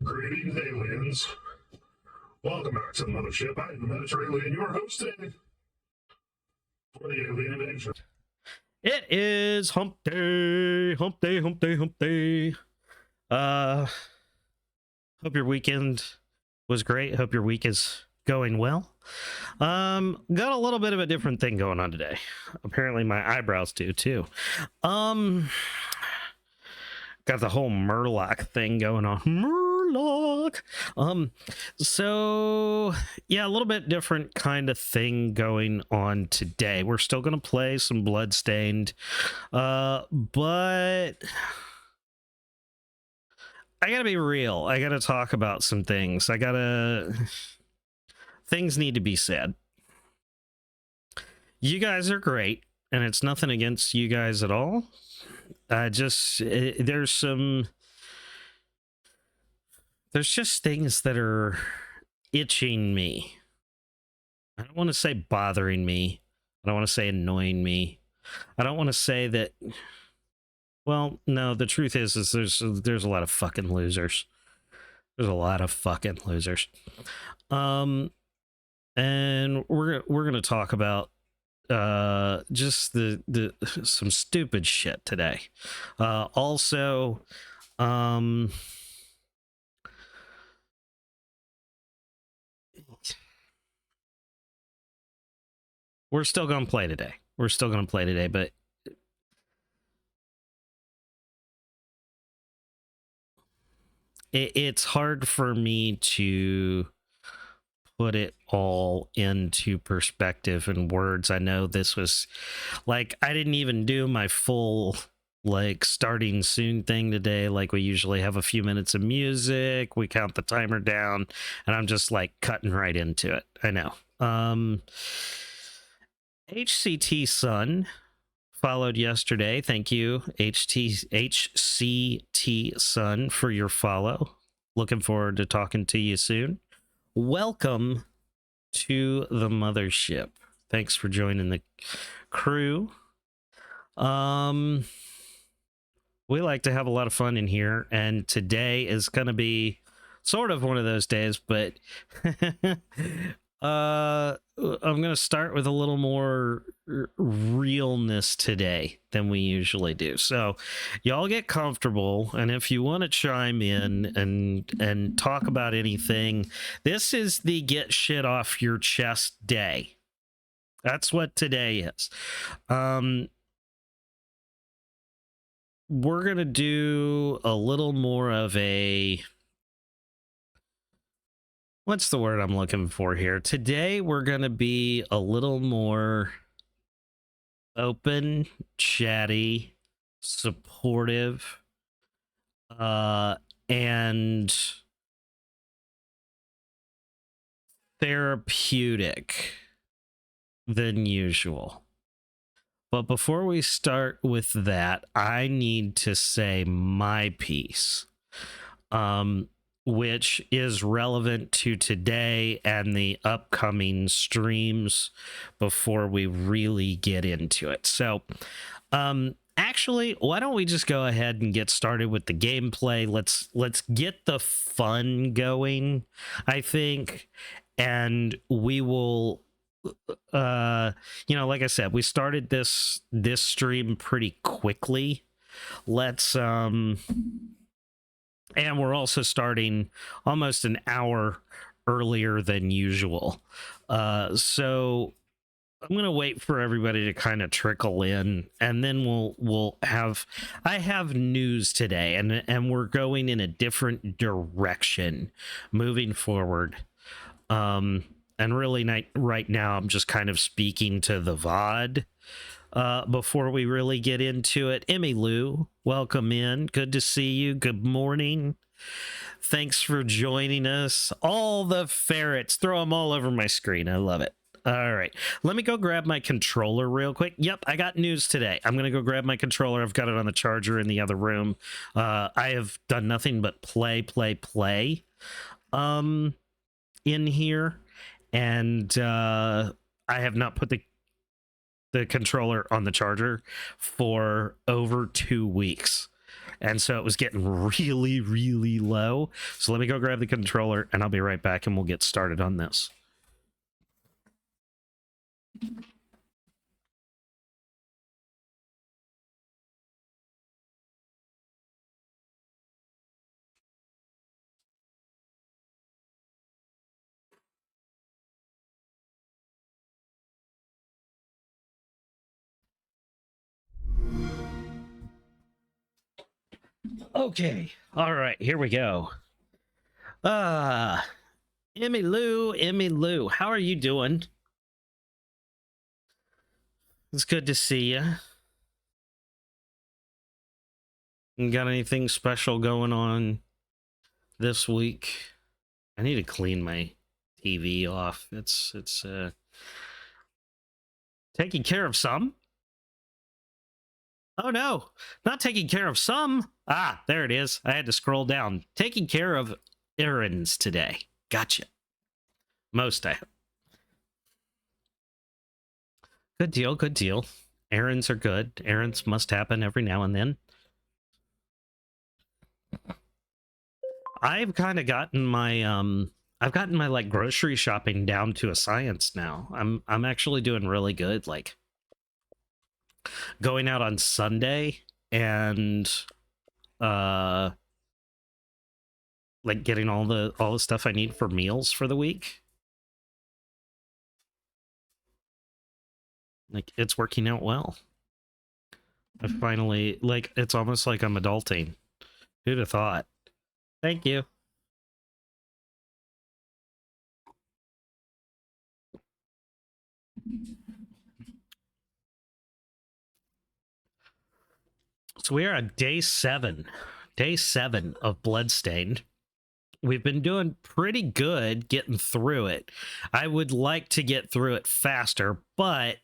Greetings, aliens. Welcome back to the mothership. I am the Mediterranean, your host today for the alien invasion. It is hump day, hump day, hump day, hump day. Hope your weekend was great. Hope your week is going well. Got a little bit of a different thing going on today. Apparently my eyebrows do too. Got the whole Murloc thing going on. Murloc. So yeah, a little bit different kind of thing going on today. We're still gonna play some Bloodstained, but I gotta be real. I gotta talk about some things. Things need to be said. You guys are great, and it's nothing against you guys at all. There's just things that are itching me. I don't want to say bothering me. I don't want to say annoying me. I don't want to say that. Well, no, the truth is there's a lot of fucking losers. There's a lot of fucking losers. And we're gonna talk about just the some stupid shit today. Also, we're still gonna play today. But it's hard for me to put it all into perspective and words. I know this was like, I didn't even do my full like starting soon thing today. Like we usually have a few minutes of music, we count the timer down, and I'm just like cutting right into it. I know. HCT Sun followed yesterday. Thank you, HCT Sun, for your follow. Looking forward to talking to you soon. Welcome to the mothership. Thanks for joining the crew. We like to have a lot of fun in here, and today is going to be sort of one of those days, but I'm going to start with a little more realness today than we usually do. So y'all get comfortable, and if you want to chime in and talk about anything, this is the get shit off your chest day. That's what today is. We're going to do a little more of a, what's the word I'm looking for here? Today, we're going to be a little more open, chatty, supportive, and therapeutic than usual. But before we start with that, I need to say my piece, which is relevant to today and the upcoming streams before we really get into it. So, actually, why don't we just go ahead and get started with the gameplay? Let's get the fun going, I think, and we will, like I said, we started this stream pretty quickly. And we're also starting almost an hour earlier than usual. So I'm going to wait for everybody to kind of trickle in, and then I have news today, and we're going in a different direction moving forward. And really right now, I'm just kind of speaking to the VOD before we really get into it. Emmy Lou, welcome in. Good to see you. Good morning. Thanks for joining us. All the ferrets, throw them all over my screen. I love it. All right, let me go grab my controller real quick. Yep, I got news today. I'm gonna go grab my controller. I've got it on the charger in the other room. I have done nothing but play in here, and I have not put the controller on the charger for over 2 weeks. And so it was getting really, really low. So let me go grab the controller and I'll be right back and we'll get started on this. Okay. All right, here we go. Emmy Lou, how are you doing? It's good to see you. Got anything special going on this week? I need to clean my TV off. It's taking care of some. Oh no, not taking care of some. Ah, there it is. I had to scroll down. Taking care of errands today. Gotcha. Most I hope. Good deal, good deal. Errands are good. Errands must happen every now and then. I've kind of gotten my like grocery shopping down to a science now. I'm actually doing really good, like going out on Sunday and like getting all the stuff I need for meals for the week. Like it's working out well. I finally, like, it's almost like I'm adulting. Who'd have thought? Thank you. So we are on day 7 of Bloodstained. We've been doing pretty good getting through it. I would like to get through it faster, but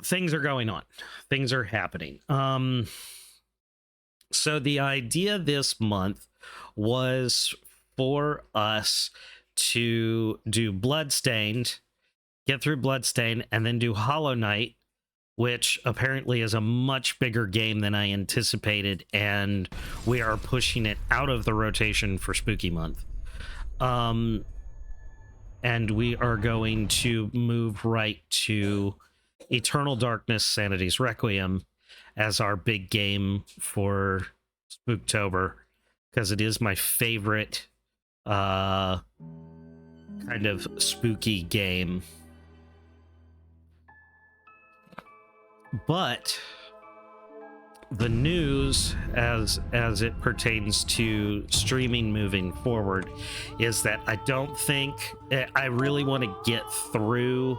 things are going on. Things are happening. So the idea this month was for us to do Bloodstained, get through Bloodstained, and then do Hollow Knight, which apparently is a much bigger game than I anticipated, and we are pushing it out of the rotation for Spooky Month. And we are going to move right to Eternal Darkness, Sanity's Requiem as our big game for Spooktober, because it is my favorite kind of spooky game. But the news as it pertains to streaming moving forward is that I don't think I really want to get through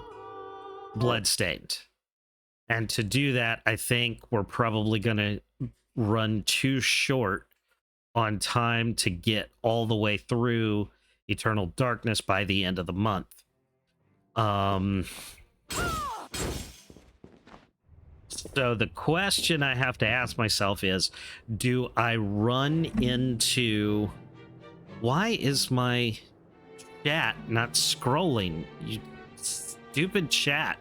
Bloodstained. And to do that, I think we're probably going to run too short on time to get all the way through Eternal Darkness by the end of the month. So the question I have to ask myself is, do I run into... Why is my chat not scrolling? You stupid chat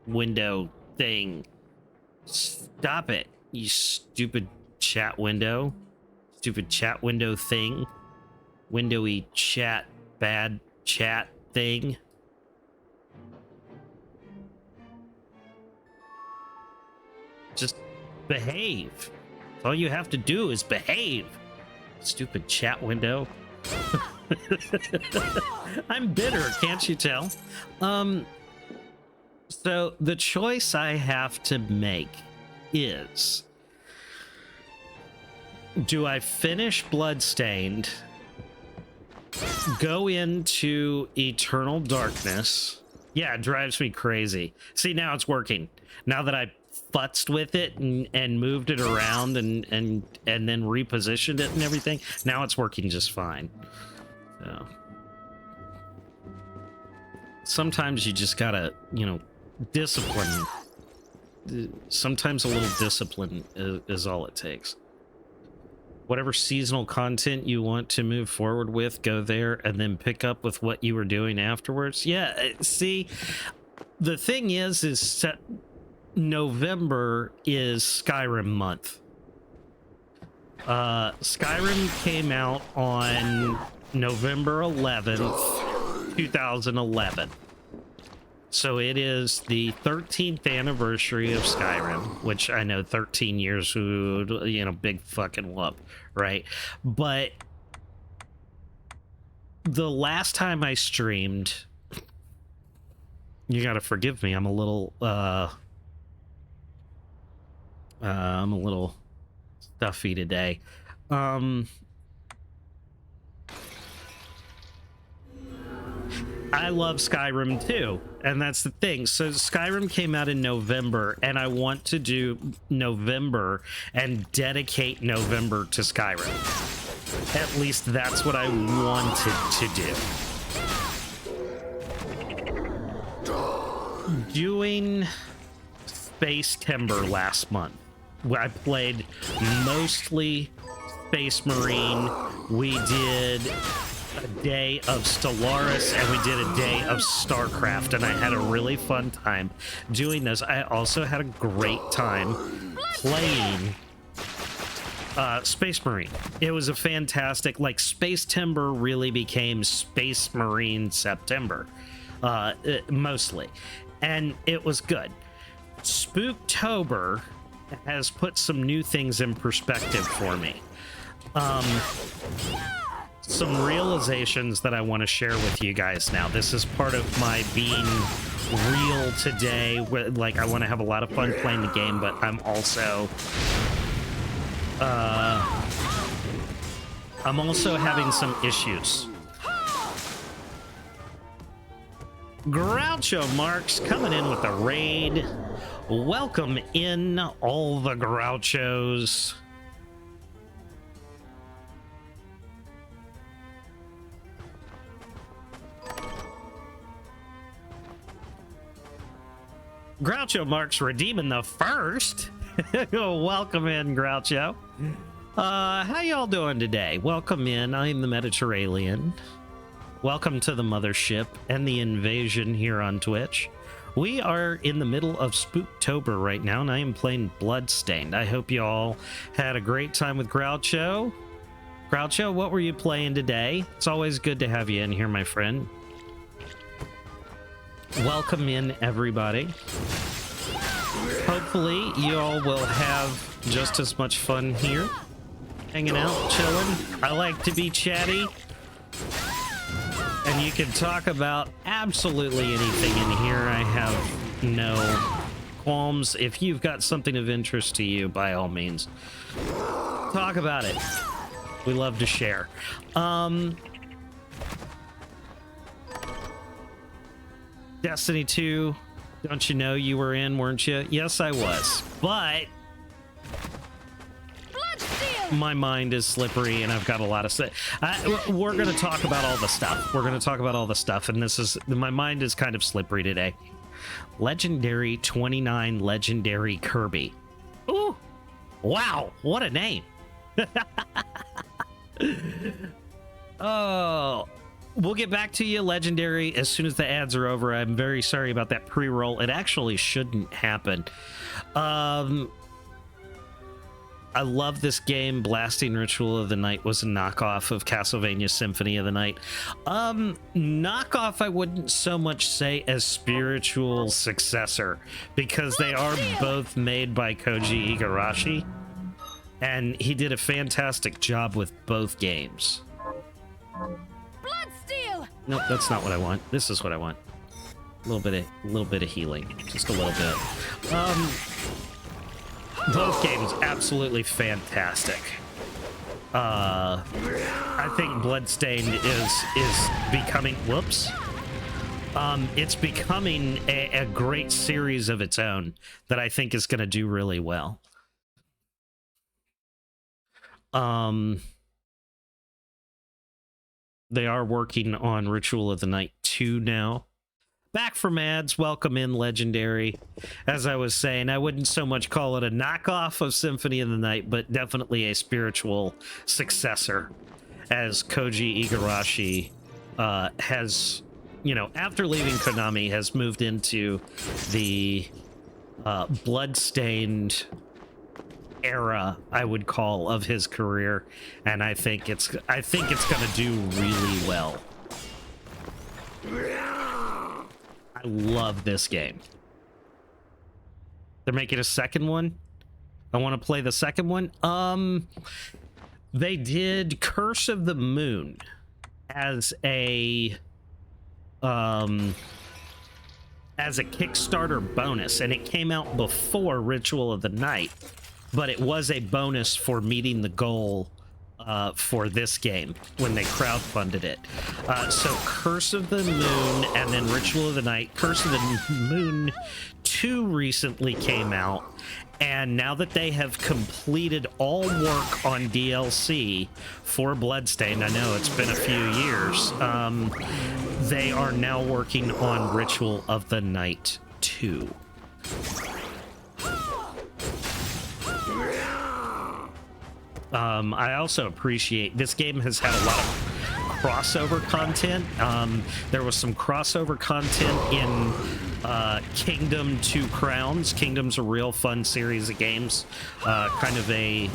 window thing. Stop it, you stupid chat window. Stupid chat window thing. Windowy chat, bad chat thing. Just behave. All you have to do is behave. Stupid chat window. I'm bitter, can't you tell? So the choice I have to make is, do I finish Bloodstained, go into Eternal Darkness? Yeah, it drives me crazy. See, now it's working. Now that I futzed with it and moved it around and then repositioned it and everything, now it's working just fine. So sometimes you just gotta, you know, discipline. Sometimes a little discipline is all it takes. Whatever seasonal content you want to move forward with, go there and then pick up with what you were doing afterwards. Yeah, see, the thing is November is Skyrim month. Skyrim came out on November 11th, 2011. So it is the 13th anniversary of Skyrim, which I know 13 years, you know, big fucking whoop, right? But the last time I streamed, you gotta forgive me, I'm a little stuffy today. I love Skyrim too, and that's the thing. So Skyrim came out in November, and I want to do November and dedicate November to Skyrim. At least that's what I wanted to do. Doing Space Timber last month, I played mostly Space Marine. We did a day of Stellaris, and we did a day of StarCraft, and I had a really fun time doing those. I also had a great time playing Space Marine. It was a fantastic, like, Space Timber really became Space Marine September, mostly, and it was good. Spooktober has put some new things in perspective for me. Some realizations that I want to share with you guys now. This is part of my being real today. Like, I want to have a lot of fun playing the game, but I'm also having some issues. Groucho Marx coming in with a raid. Welcome in, all the Grouchos. Groucho Marx redeeming the first. Welcome in, Groucho. How y'all doing today? Welcome in. I am the Mediterranean. Welcome to the mothership and the invasion here on Twitch. We are in the middle of Spooktober right now, and I am playing Bloodstained. I hope y'all had a great time with Groucho. Groucho, what were you playing today? It's always good to have you in here, my friend. Welcome in, everybody. Hopefully you all will have just as much fun here, hanging out, chilling. I like to be chatty, and you can talk about absolutely anything in here. I have no qualms. If you've got something of interest to you, by all means, talk about it. We love to share. Destiny 2, don't you know you were in, weren't you? Yes, I was, but my mind is slippery, and I've got a lot of stuff. We're going to talk about all the stuff. We're going to talk about all the stuff, and my mind is kind of slippery today. Legendary 29 Legendary Kirby. Ooh, wow, what a name. Oh, we'll get back to you, Legendary, as soon as the ads are over. I'm very sorry about that pre-roll. It actually shouldn't happen. I love this game. Blasting Ritual of the Night was a knockoff of Castlevania Symphony of the Night. Knockoff, I wouldn't so much say as spiritual successor, because they are both made by Koji Igarashi, and he did a fantastic job with both games. Nope, that's not what I want. This is what I want. A little bit of healing, just a little bit. Both games absolutely fantastic. I think Bloodstained is becoming. Whoops. It's becoming a great series of its own that I think is going to do really well. They are working on Ritual of the Night 2 now. Back from ads, welcome in, Legendary. As I was saying, I wouldn't so much call it a knockoff of Symphony of the Night, but definitely a spiritual successor, as Koji Igarashi has, you know, after leaving Konami, has moved into the Bloodstained era, I would call, of his career, and I think it's going to do really well. I love this game. They're making a second one. I want to play the second one. They did Curse of the Moon as a Kickstarter bonus, and it came out before Ritual of the Night, but it was a bonus for meeting the goal for this game when they crowdfunded it. So Curse of the Moon and then Ritual of the Night. Curse of the Moon 2 recently came out, and now that they have completed all work on DLC for Bloodstained, I know it's been a few years, they are now working on Ritual of the Night 2. I also appreciate this game has had a lot of crossover content. There was some crossover content in Kingdom 2 Crowns. Kingdom's a real fun series of games, kind of a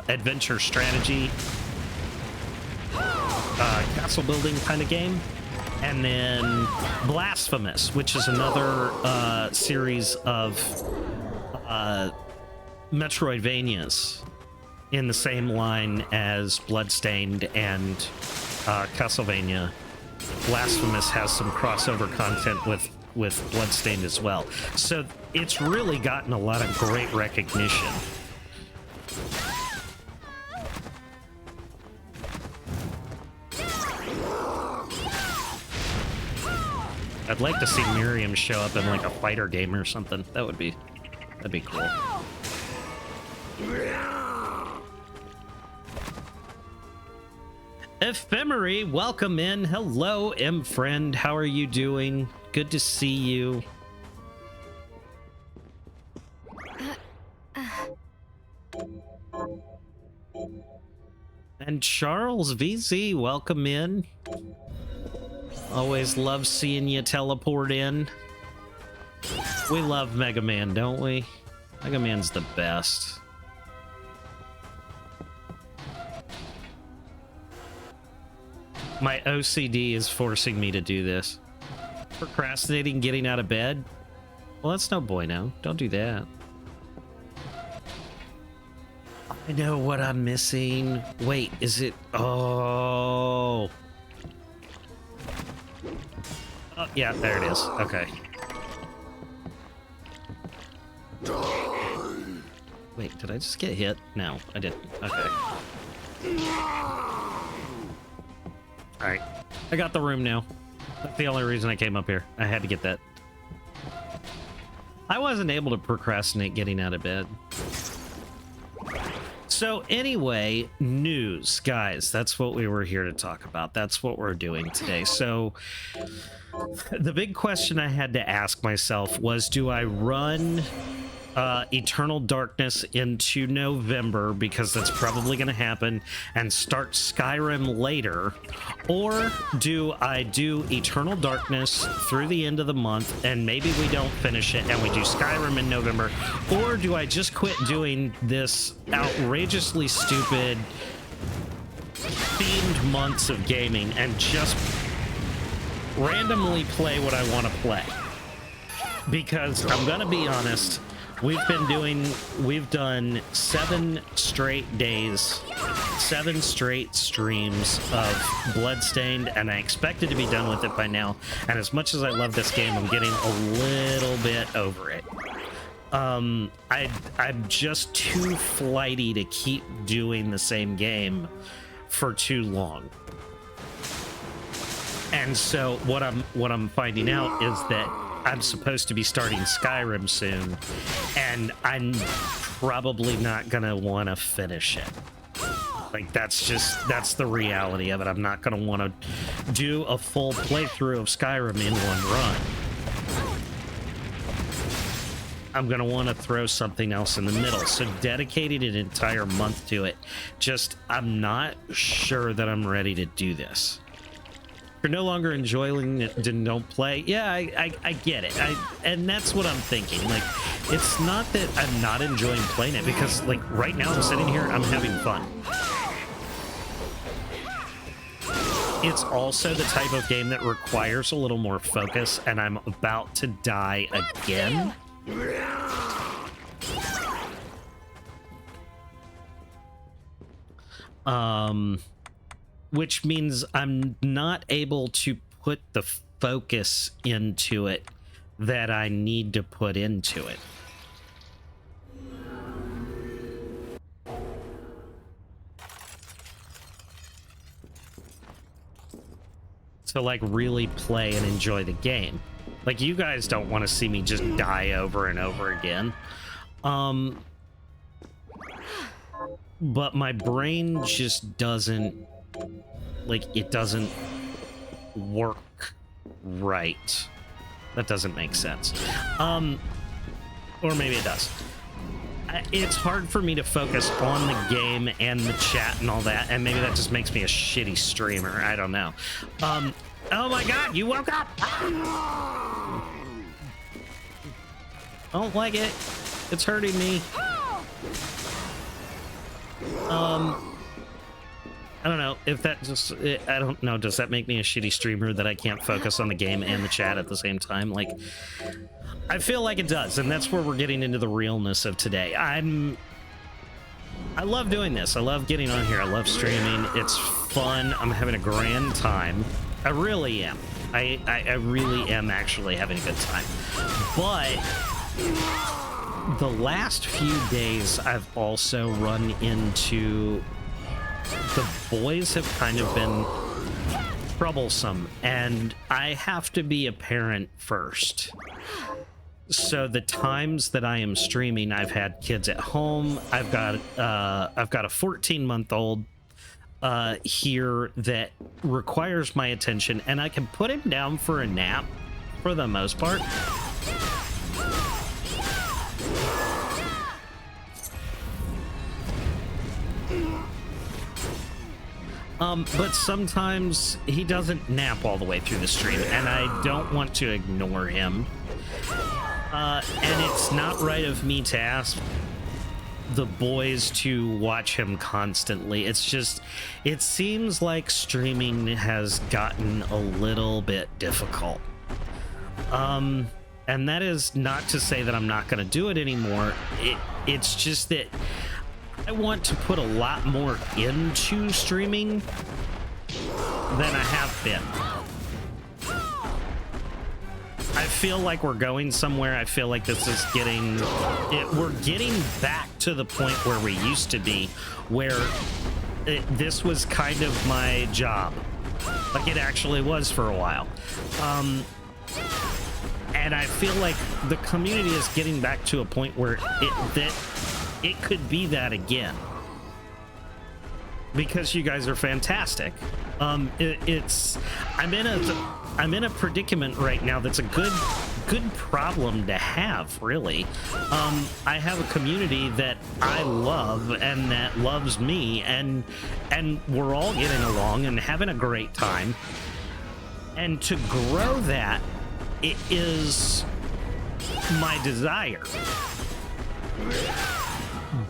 adventure strategy, castle building kind of game. And then Blasphemous, which is another series of Metroidvanias in the same line as Bloodstained and Castlevania. Blasphemous has some crossover content with Bloodstained as well. So it's really gotten a lot of great recognition. I'd like to see Miriam show up in like a fighter game or something. That'd be cool. Ephemery, welcome in. Hello, M friend. How are you doing? Good to see you. And Charles VZ, welcome in. Always love seeing you teleport in. We love Mega Man, don't we? Mega Man's the best. My OCD is forcing me to do this. Procrastinating getting out of bed? Well, that's no bueno. Don't do that. I know what I'm missing. Wait, is it... Oh, yeah, there it is. Okay. Wait, did I just get hit? No, I didn't. Okay. Alright. I got the room now. That's the only reason I came up here. I had to get that. I wasn't able to procrastinate getting out of bed. So anyway, news, guys. That's what we were here to talk about. That's what we're doing today. So the big question I had to ask myself was, do I run Eternal Darkness into November, because that's probably going to happen, and start Skyrim later, or do I do Eternal Darkness through the end of the month and maybe we don't finish it and we do Skyrim in November, or do I just quit doing this outrageously stupid themed months of gaming and just randomly play what I want to play? Because I'm gonna be honest, we've done 7 straight days, 7 straight streams of Bloodstained, and I expected to be done with it by now. And as much as I love this game, I'm getting a little bit over it. I'm just too flighty to keep doing the same game for too long. And so what I'm finding out is that I'm supposed to be starting Skyrim soon, and I'm probably not gonna want to finish it. Like, that's the reality of it. I'm not gonna want to do a full playthrough of Skyrim in one run. I'm gonna want to throw something else in the middle. So dedicating an entire month to it, I'm not sure that I'm ready to do this. you're no longer enjoying it, then don't play. Yeah, I get it. And that's what I'm thinking. Like, it's not that I'm not enjoying playing it, because like right now I'm sitting here, I'm having fun. It's also the type of game that requires a little more focus, and I'm about to die again. Which means I'm not able to put the focus into it that I need to put into it. To like really play and enjoy the game. Like, you guys don't want to see me just die over and over again. But my brain just doesn't, like, it doesn't work right. That doesn't make sense. Or maybe it does. It's hard for me to focus on the game and the chat and all that, and maybe that just makes me a shitty streamer. I don't know. Oh my god, you woke up! I don't like it. It's hurting me. I don't know if that just, I don't know, does that make me a shitty streamer that I can't focus on the game and the chat at the same time? Like, I feel like it does, and that's where we're getting into the realness of today. I love doing this. I love getting on here. I love streaming. It's fun. I'm having a grand time. I really am. I really am actually having a good time. But the last few days, I've also run into, the boys have kind of been troublesome, and I have to be a parent first. So the times that I am streaming, I've had kids at home. I've got a 14-month-old here that requires my attention, and I can put him down for a nap for the most part. But sometimes he doesn't nap all the way through the stream, and I don't want to ignore him. And it's not right of me to ask the boys to watch him constantly. It's just, it seems like streaming has gotten a little bit difficult. And that is not to say that I'm not going to do it anymore. It's just that I want to put a lot more into streaming than I have been. I feel like we're going somewhere. I feel like this is getting, we're getting back to the point where we used to be, where this was kind of my job. Like it actually was for a while. And I feel like the community is getting back to a point where it could be that again. Because you guys are fantastic. I'm in a predicament right now that's a good problem to have, really. I have a community that I love and that loves me, and we're all getting along and having a great time. And to grow that, it is my desire.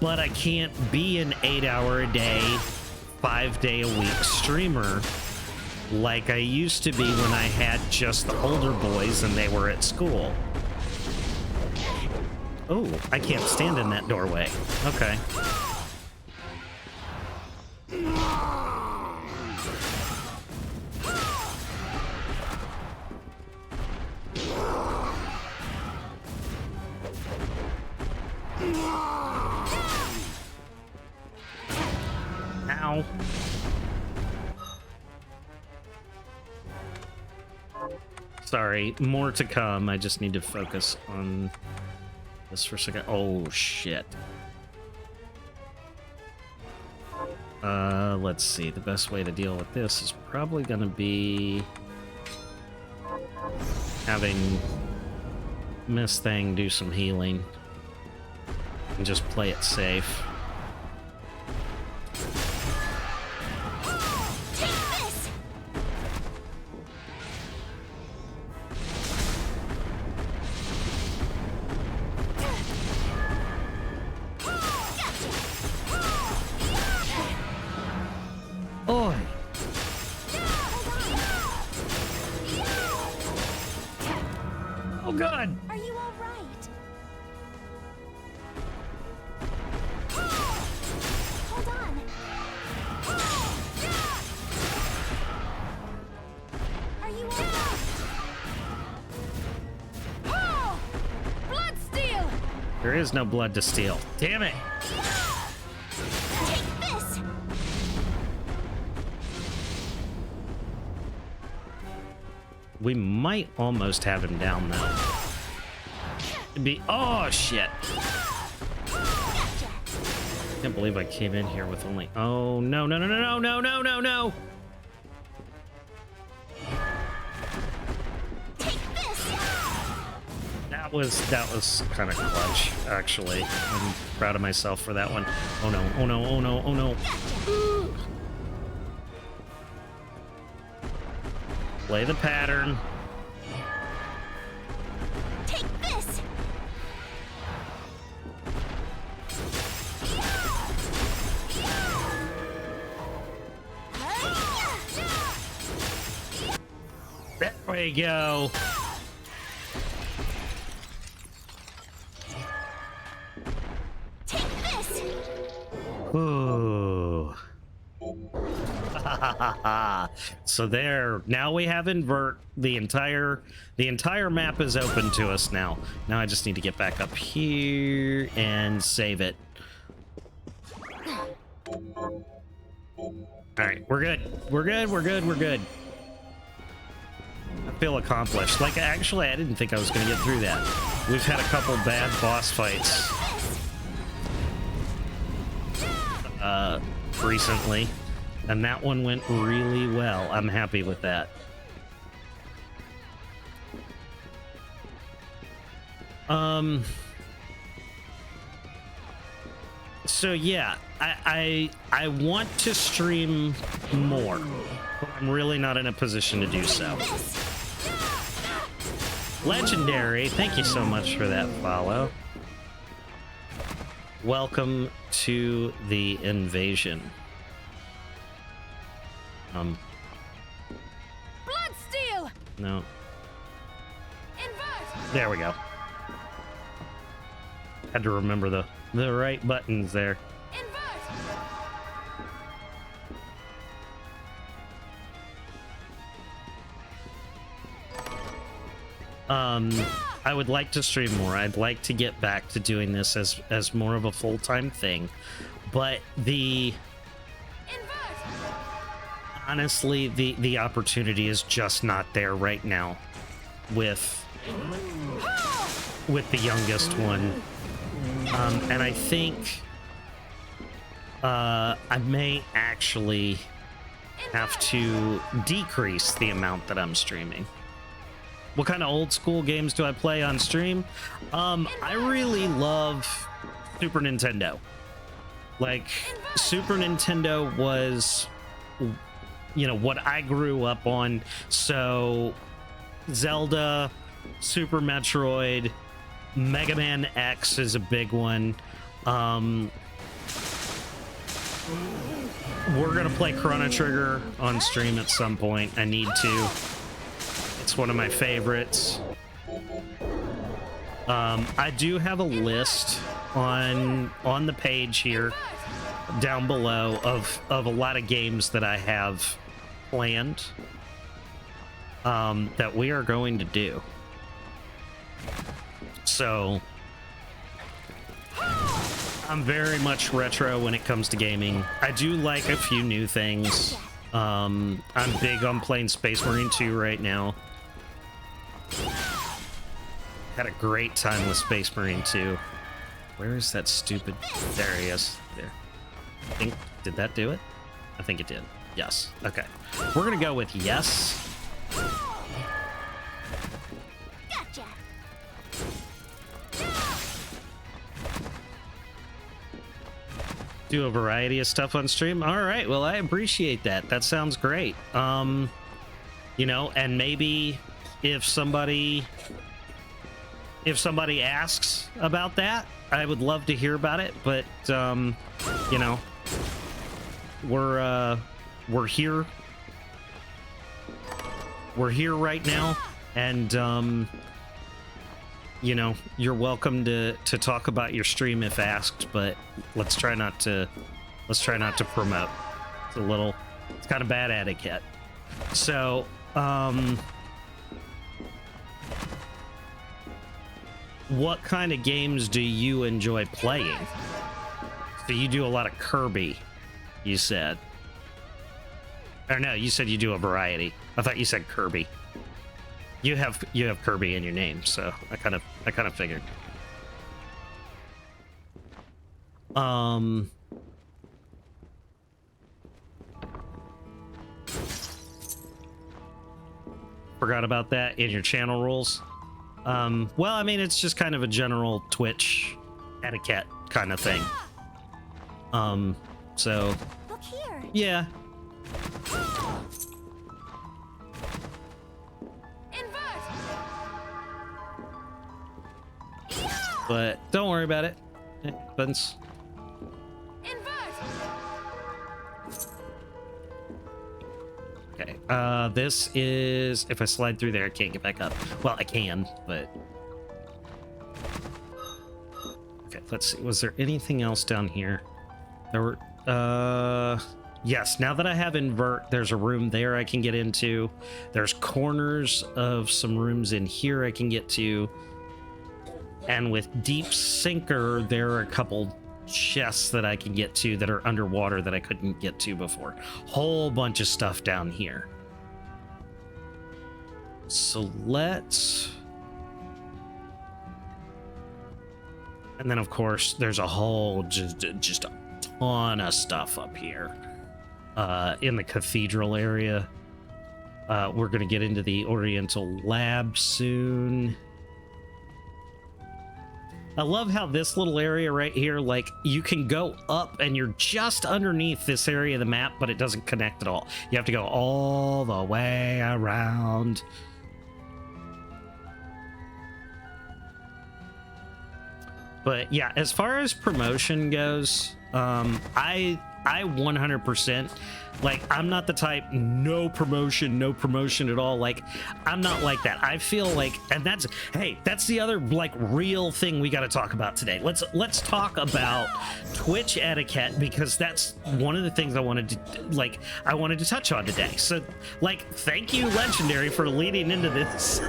But I can't be an 8-hour-a-day, 5-day-a-week streamer like I used to be when I had just the older boys and they were at school. Oh, I can't stand in that doorway. Okay. Ow. Sorry, more to come. I just need to focus on this for a second. Oh, shit. Let's see. The best way to deal with this is probably going to be having Miss Thing do some healing and just play it safe. Oh, good. Are you all right? Hold on. Are you all right? Oh! Bloodstained! There is no blood to steal. Damn it. Take this! We might almost have him down, though. It'd be... Oh, shit. Gotcha! Can't believe I came in here with only... Oh, no, no, no, no, no, no, no, no, no. Take this! That was kind of clutch, actually. I'm proud of myself for that one. Oh, no, oh, no, oh, no, oh, no. Play the pattern. Take this! There we go. Take this! Ooh. So there, now we have invert. The entire map is open to us now. Now I just need to get back up here and save it. All right, we're good. We're good. We're good. We're good. I feel accomplished. Like, actually, I didn't think I was going to get through that. We've had a couple bad boss fights recently, and that one went really well. I'm happy with that. So yeah, I want to stream more, but I'm really not in a position to do so. Legendary, thank you so much for that follow. Welcome to the invasion. Bloodstained! No. Invert! There we go. Had to remember the right buttons there. Invert! I would like to stream more. I'd like to get back to doing this as more of a full-time thing. But honestly, the opportunity is just not there right now with the youngest one. And I think I may actually have to decrease the amount that I'm streaming. What kind of old school games do I play on stream? I really love Super Nintendo. Like, Super Nintendo was, you know, what I grew up on. So, Zelda, Super Metroid, Mega Man X is a big one. We're gonna play Chrono Trigger on stream at some point. I need to. It's one of my favorites. I do have a list on the page here down below of a lot of games that I have planned that we are going to do. So I'm very much retro when it comes to gaming. I do like a few new things. I'm big on playing Space Marine 2 right now. Had a great time with Space Marine 2. Where is that stupid... There he is. There. I think... Did that do it? I think it did. Yes. Okay. We're gonna go with yes. Gotcha! Do a variety of stuff on stream. All right. Well, I appreciate that. That sounds great. You know, and maybe if somebody asks about that, I would love to hear about it. But you know, we're here. We're here right now, and you know, you're welcome to talk about your stream if asked, but let's try not to promote. It's kind of bad etiquette. So, what kind of games do you enjoy playing? So you do a lot of Kirby, you said. Or no, you said you do a variety. I thought you said Kirby. You have Kirby in your name, so I kind of figured. Forgot about that in your channel rules. Well, I mean, it's just kind of a general Twitch etiquette kind of thing. So Look here. yeah. Invert. But don't worry about it. It happens. Invert. Okay. This is, if I slide through there, I can't get back up. Well, I can, but okay. Let's see. Was there anything else down here? There were. Yes. Now that I have invert, there's a room there I can get into. There's corners of some rooms in here I can get to. And with deep sinker, there are a couple chests that I can get to that are underwater that I couldn't get to before. Whole bunch of stuff down here. So let's... And then of course there's a whole just a ton of stuff up here in the cathedral area. We're gonna get into the Oriental Lab soon. I love how this little area right here, like, you can go up and you're just underneath this area of the map, but it doesn't connect at all. You have to go all the way around. But yeah, as far as promotion goes, I 100%, like, I'm not the type, no promotion at all. Like, I'm not like that. I feel like, and that's, hey, that's the other, like, real thing we got to talk about today. Let's talk about Twitch etiquette, because that's one of the things I wanted to touch on today. So, like, thank you, Legendary, for leading into this.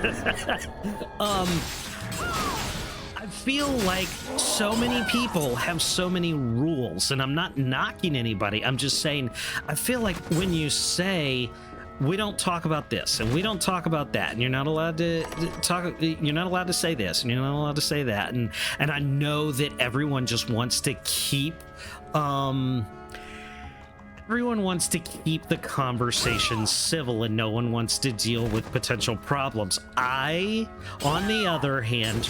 I feel like so many people have so many rules, and I'm not knocking anybody. I'm just saying, I feel like when you say, we don't talk about this and we don't talk about that, and you're not allowed to talk, you're not allowed to say this and you're not allowed to say that, and I know that everyone just wants to keep everyone wants to keep the conversation civil and no one wants to deal with potential problems. I, on the other hand,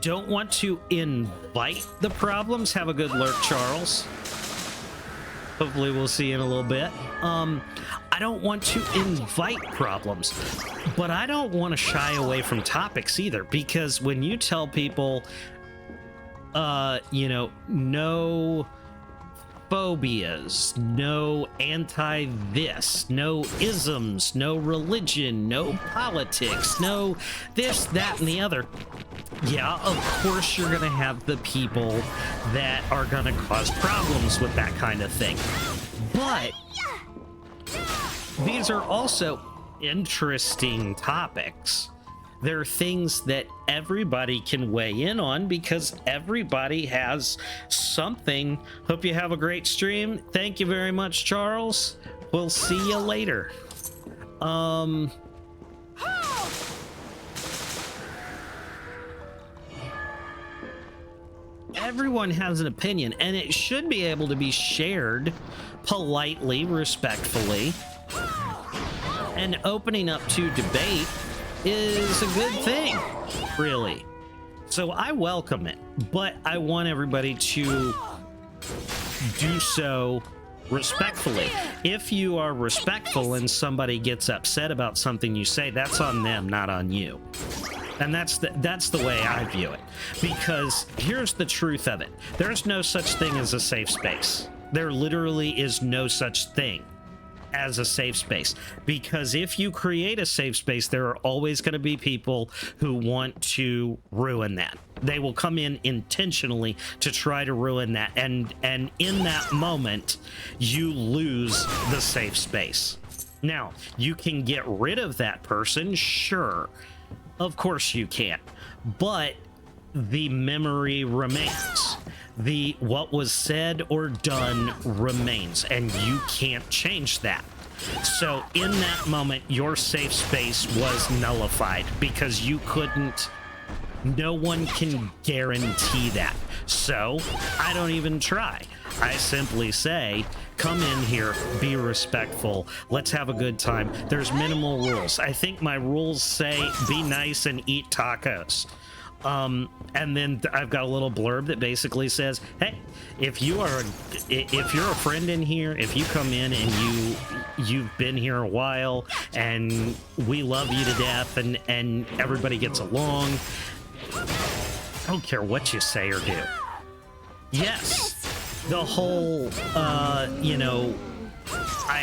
don't want to invite the problems. Have a good lurk, Charles. Hopefully we'll see you in a little bit. I don't want to invite problems, but I don't want to shy away from topics either, because when you tell people, you know, no phobias, no anti-this, no isms, no religion, no politics, no this, that, and the other. Yeah, of course you're gonna have the people that are gonna cause problems with that kind of thing. But these are also interesting topics. They're things that everybody can weigh in on because everybody has something. Hope you have a great stream. Thank you very much, Charles. We'll see you later. Everyone has an opinion, and it should be able to be shared politely, respectfully, and opening up to debate is a good thing, really. So I welcome it, but I want everybody to do so respectfully. If you are respectful and somebody gets upset about something you say, that's on them, not on you. And that's the way I view it, because here's the truth of it. There's no such thing as a safe space. There literally is no such thing as a safe space, because if you create a safe space, there are always going to be people who want to ruin that. They will come in intentionally to try to ruin that, and in that moment you lose the safe space. Now, you can get rid of that person, sure, of course you can, but the memory remains. The what was said or done remains, and you can't change that. So in that moment, your safe space was nullified because you couldn't. No one can guarantee that. So I don't even try. I simply say, come in here, be respectful, let's have a good time. There's minimal rules. I think my rules say be nice and eat tacos. And then I've got a little blurb that basically says, hey, if you're a friend in here, if you come in and you've been here a while and we love you to death and everybody gets along, I don't care what you say or do. Yes, the whole, I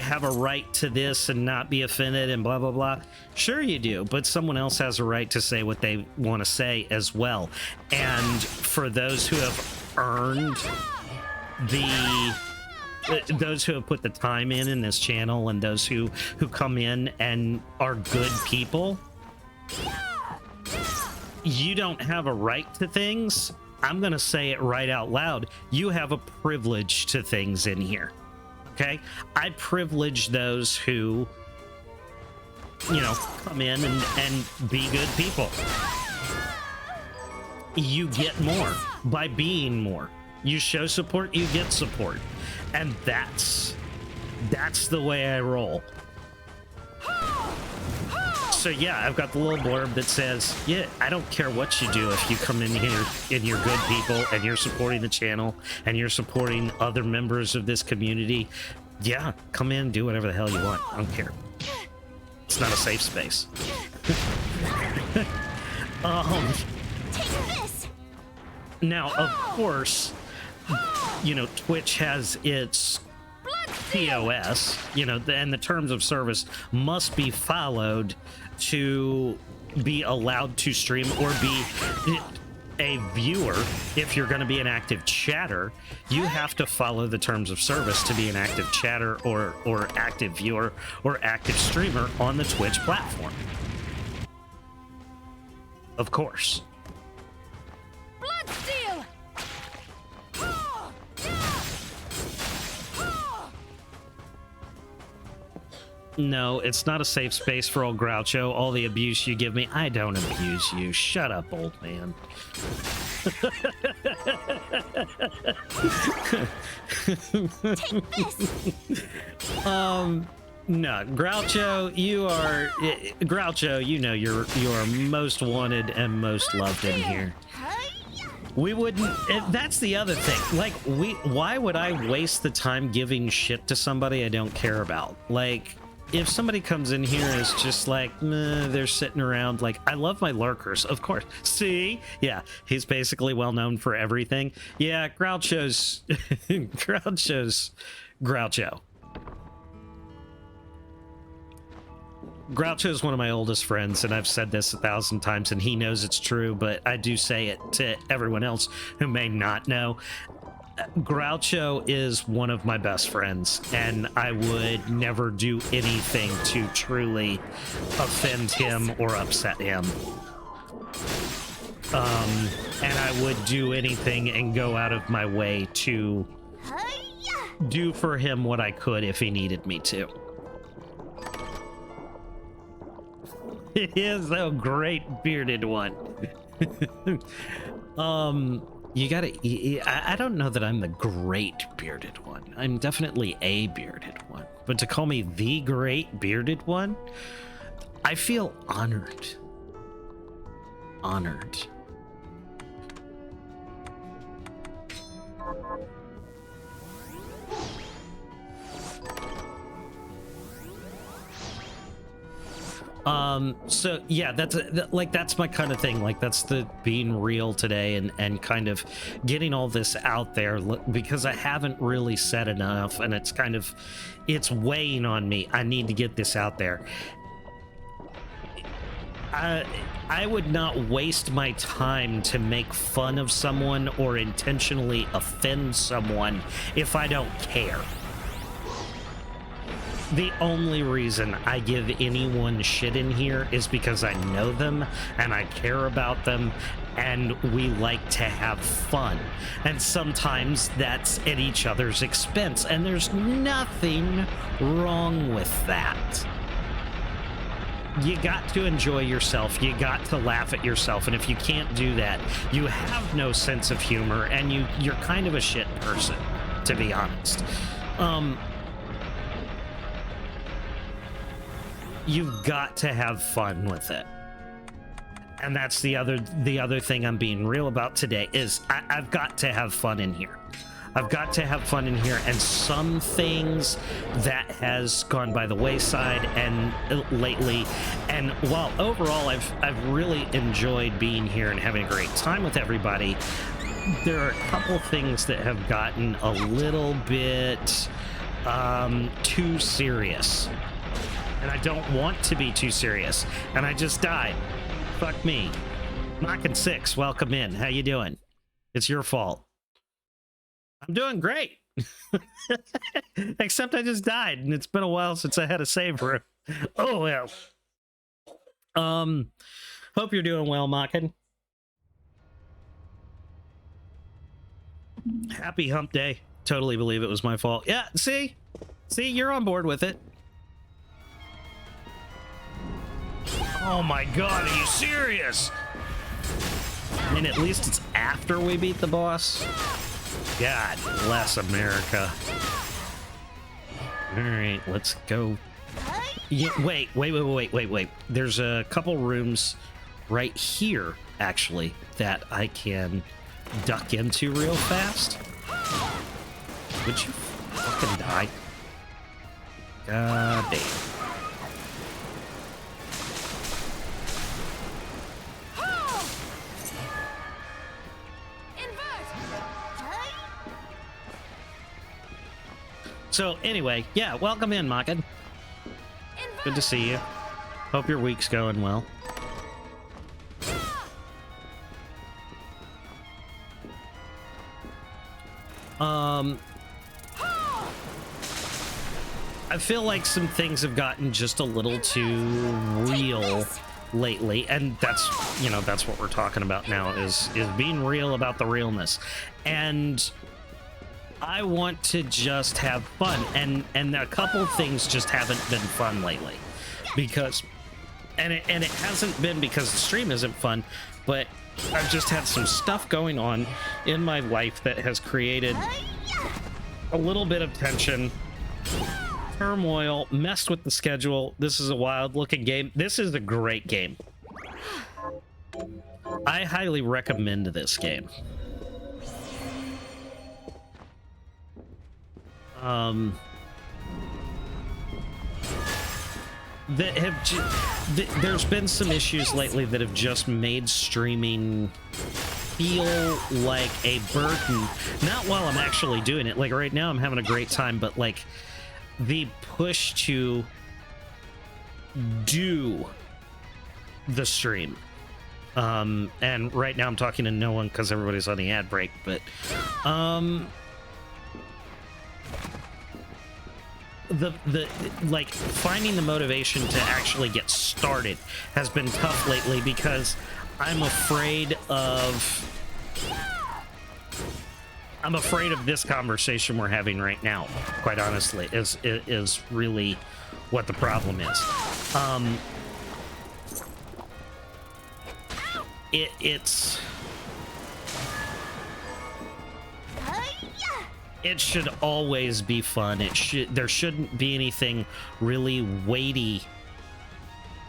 have a right to this and not be offended and blah, blah, blah. Sure you do, but someone else has a right to say what they want to say as well. And for those who have earned those who have put the time in this channel, and those who come in and are good people, you don't have a right to things. I'm going to say it right out loud. You have a privilege to things in here. Okay? I privilege those who, come in and be good people. You get more by being more. You show support, you get support. And that's the way I roll. So yeah, I've got the little blurb that says, yeah, I don't care what you do if you come in here and you're good people and you're supporting the channel and you're supporting other members of this community. Yeah, come in, do whatever the hell you want. I don't care. It's not a safe space. Take this. Now, of course, Twitch has its POS, and the terms of service must be followed to be allowed to stream or be a viewer. If you're going to be an active chatter, you have to follow the terms of service to be an active chatter or active viewer or active streamer on the Twitch platform. Of course. Bloodstained. No, it's not a safe space for old Groucho. All the abuse you give me, I don't abuse you. Shut up, old man. Take this. No, Groucho, you are most wanted and most loved in here. We wouldn't. That's the other thing. Like, why would I waste the time giving shit to somebody I don't care about? Like, if somebody comes in here and is just like, meh, they're sitting around, like, I love my lurkers, of course. See? Yeah, he's basically well known for everything. Yeah, Groucho's Groucho. Groucho is one of my oldest friends, and I've said this 1,000 times, and he knows it's true, but I do say it to everyone else who may not know. Groucho is one of my best friends, and I would never do anything to truly offend him or upset him. And I would do anything and go out of my way to do for him what I could if he needed me to. It is a great bearded one. You gotta, I don't know that I'm the great bearded one. I'm definitely a bearded one. But to call me the great bearded one, I feel honored. Honored. So yeah, that's my kind of thing. Like, that's the being real today, and kind of getting all this out there, because I haven't really said enough, and it's weighing on me. I need to get this out there. I would not waste my time to make fun of someone or intentionally offend someone if I don't care. The only reason I give anyone shit in here is because I know them and I care about them, and we like to have fun. And sometimes that's at each other's expense, and there's nothing wrong with that. You got to enjoy yourself. You got to laugh at yourself. And if you can't do that, you have no sense of humor, and you're kind of a shit person, to be honest. You've got to have fun with it. And that's the other thing I'm being real about today is I've got to have fun in here. I've got to have fun in here, and some things that has gone by the wayside and lately. And while overall I've really enjoyed being here and having a great time with everybody, there are a couple things that have gotten a little bit too serious. And I don't want to be too serious. And I just died. Fuck me. Knocking 6, welcome in. How you doing? It's your fault. I'm doing great. Except I just died, and it's been a while since I had a save room. Oh well. Hope you're doing well, Mockin. Happy hump day. Totally believe it was my fault. Yeah, see, you're on board with it. Oh my god, are you serious? I mean, at least it's after we beat the boss. God bless America. All right, let's go. Yeah, wait. There's a couple rooms right here, actually, that I can duck into real fast. Would you fucking die? God damn. So anyway, yeah, welcome in, Mockin. Good to see you. Hope your week's going well. I feel like some things have gotten just a little too real lately, and that's what we're talking about now is being real about the realness. And I want to just have fun, and a couple things just haven't been fun lately, because and it hasn't been because the stream isn't fun, but I've just had some stuff going on in my life that has created a little bit of tension, turmoil, messed with the schedule. This is a wild looking game. This is a great game. I highly recommend this game. There's been some issues lately that have just made streaming feel like a burden. Not while I'm actually doing it. Like right now I'm having a great time, but like the push to do the stream. And right now I'm talking to no one because everybody's on the ad break, but the like finding the motivation to actually get started has been tough lately because I'm afraid of this conversation we're having right now, quite honestly, is really what the problem is. It should always be fun. There shouldn't be anything really weighty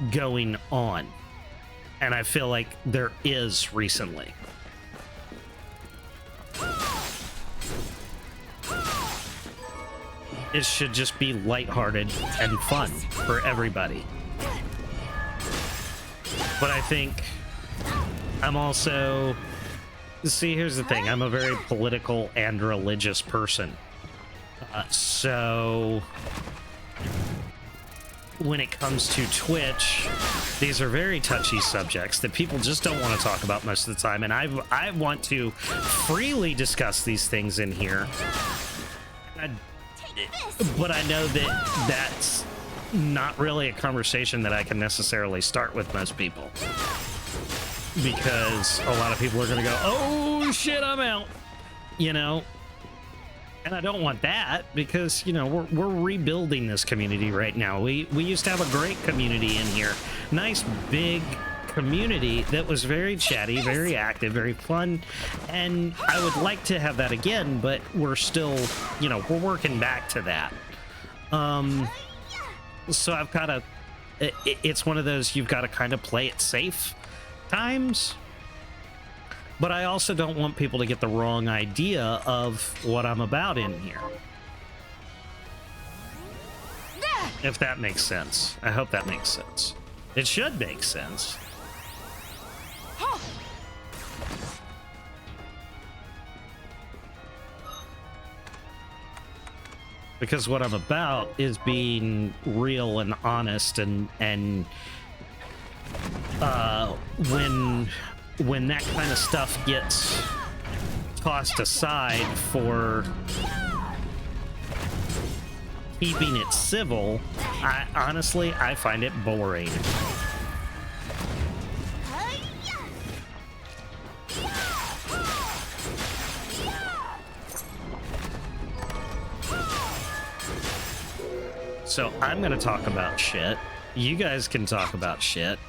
going on. And I feel like there is recently. It should just be lighthearted and fun for everybody. But I think I'm also... See, here's the thing. I'm a very political and religious person. So when it comes to Twitch, these are very touchy subjects that people just don't want to talk about most of the time. And I want to freely discuss these things in here. But I know that that's not really a conversation that I can necessarily start with most people. Because a lot of people are going to go, oh shit, I'm out, you know? And I don't want that because, you know, we're rebuilding this community right now. We used to have a great community in here. Nice, big community that was very chatty, very active, very fun. And I would like to have that again, but we're still, you know, we're working back to that. So I've got to, it's one of those, you've got to kind of play it safe times, but I also don't want people to get the wrong idea of what I'm about in here. If that makes sense. I hope that makes sense. It should make sense. Because what I'm about is being real and honest, and when that kind of stuff gets tossed aside for keeping it civil, I honestly find it boring. So I'm gonna talk about shit. You guys can talk about shit.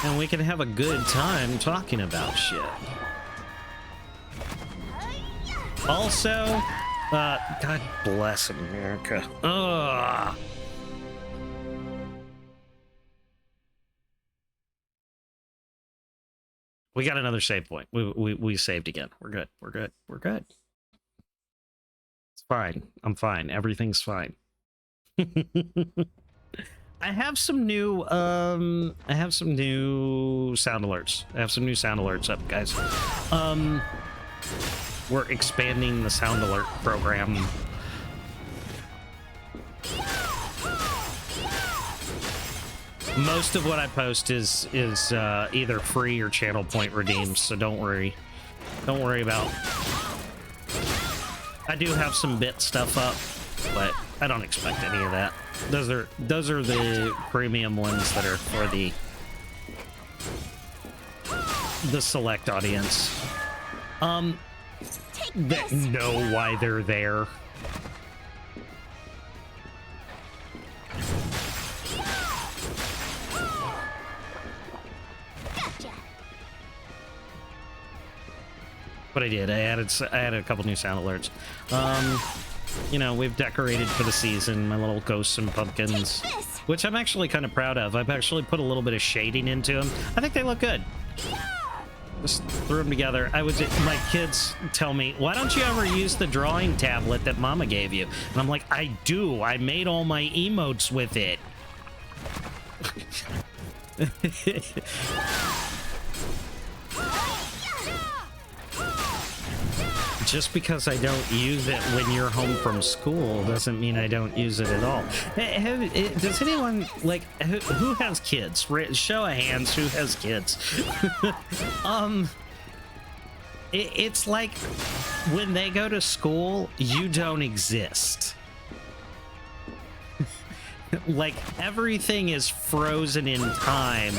And we can have a good time talking about shit. Also, God bless America. Ugh. We got another save point. We saved again. We're good. We're good. We're good. It's fine. I'm fine. Everything's fine. I have some new sound alerts. I have some new sound alerts up, guys. We're expanding the sound alert program. Most of what I post is either free or channel point redeemed, so don't worry. Don't worry about. I do have some bit stuff up, but I don't expect any of that. Those are the premium ones that are for the select audience. That know why they're there. But I did. I added a couple new sound alerts. You know, we've decorated for the season, my little ghosts and pumpkins, which I'm actually kind of proud of. I've actually put a little bit of shading into them. I think they look good. Just threw them together. My kids tell me, why don't you ever use the drawing tablet that Mama gave you? And I'm like, I do. I made all my emotes with it. Just because I don't use it when you're home from school doesn't mean I don't use it at all. Does anyone, like, who has kids? Show of hands, who has kids? It's like when they go to school, you don't exist. Like, everything is frozen in time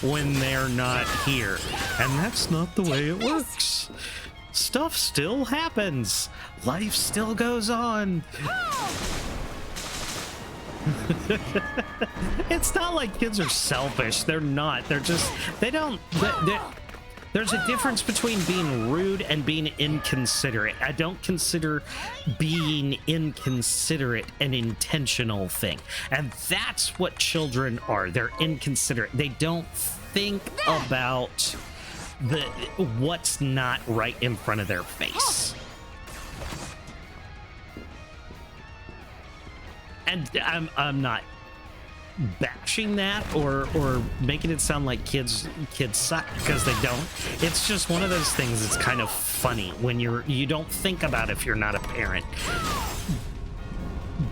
when they're not here. And that's not the way it works. Stuff still happens. Life still goes on. It's not like kids are selfish. They're not. They're just, there's a difference between being rude and being inconsiderate. I don't consider being inconsiderate an intentional thing. And that's what children are. They're inconsiderate. They don't think about what's not right in front of their face. And I'm not bashing that or making it sound like kids suck, because they don't. It's just one of those things that's kind of funny when you don't think about if you're not a parent,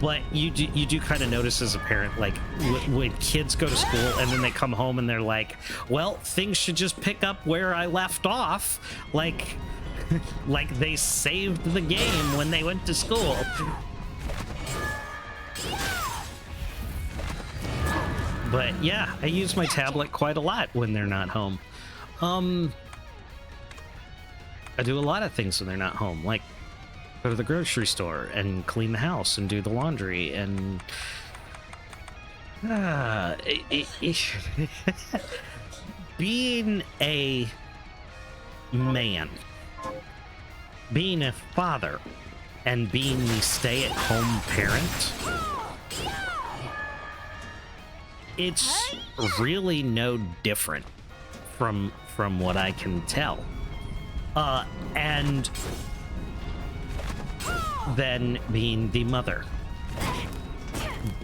but you do kind of notice as a parent, like when kids go to school and then they come home and they're like, well, things should just pick up where I left off, like they saved the game when they went to school. But yeah, I use my tablet quite a lot when they're not home. I do a lot of things when they're not home, like go to the grocery store and clean the house and do the laundry and being a man, being a father, and being the stay-at-home parent, it's really no different from what I can tell. And then being the mother,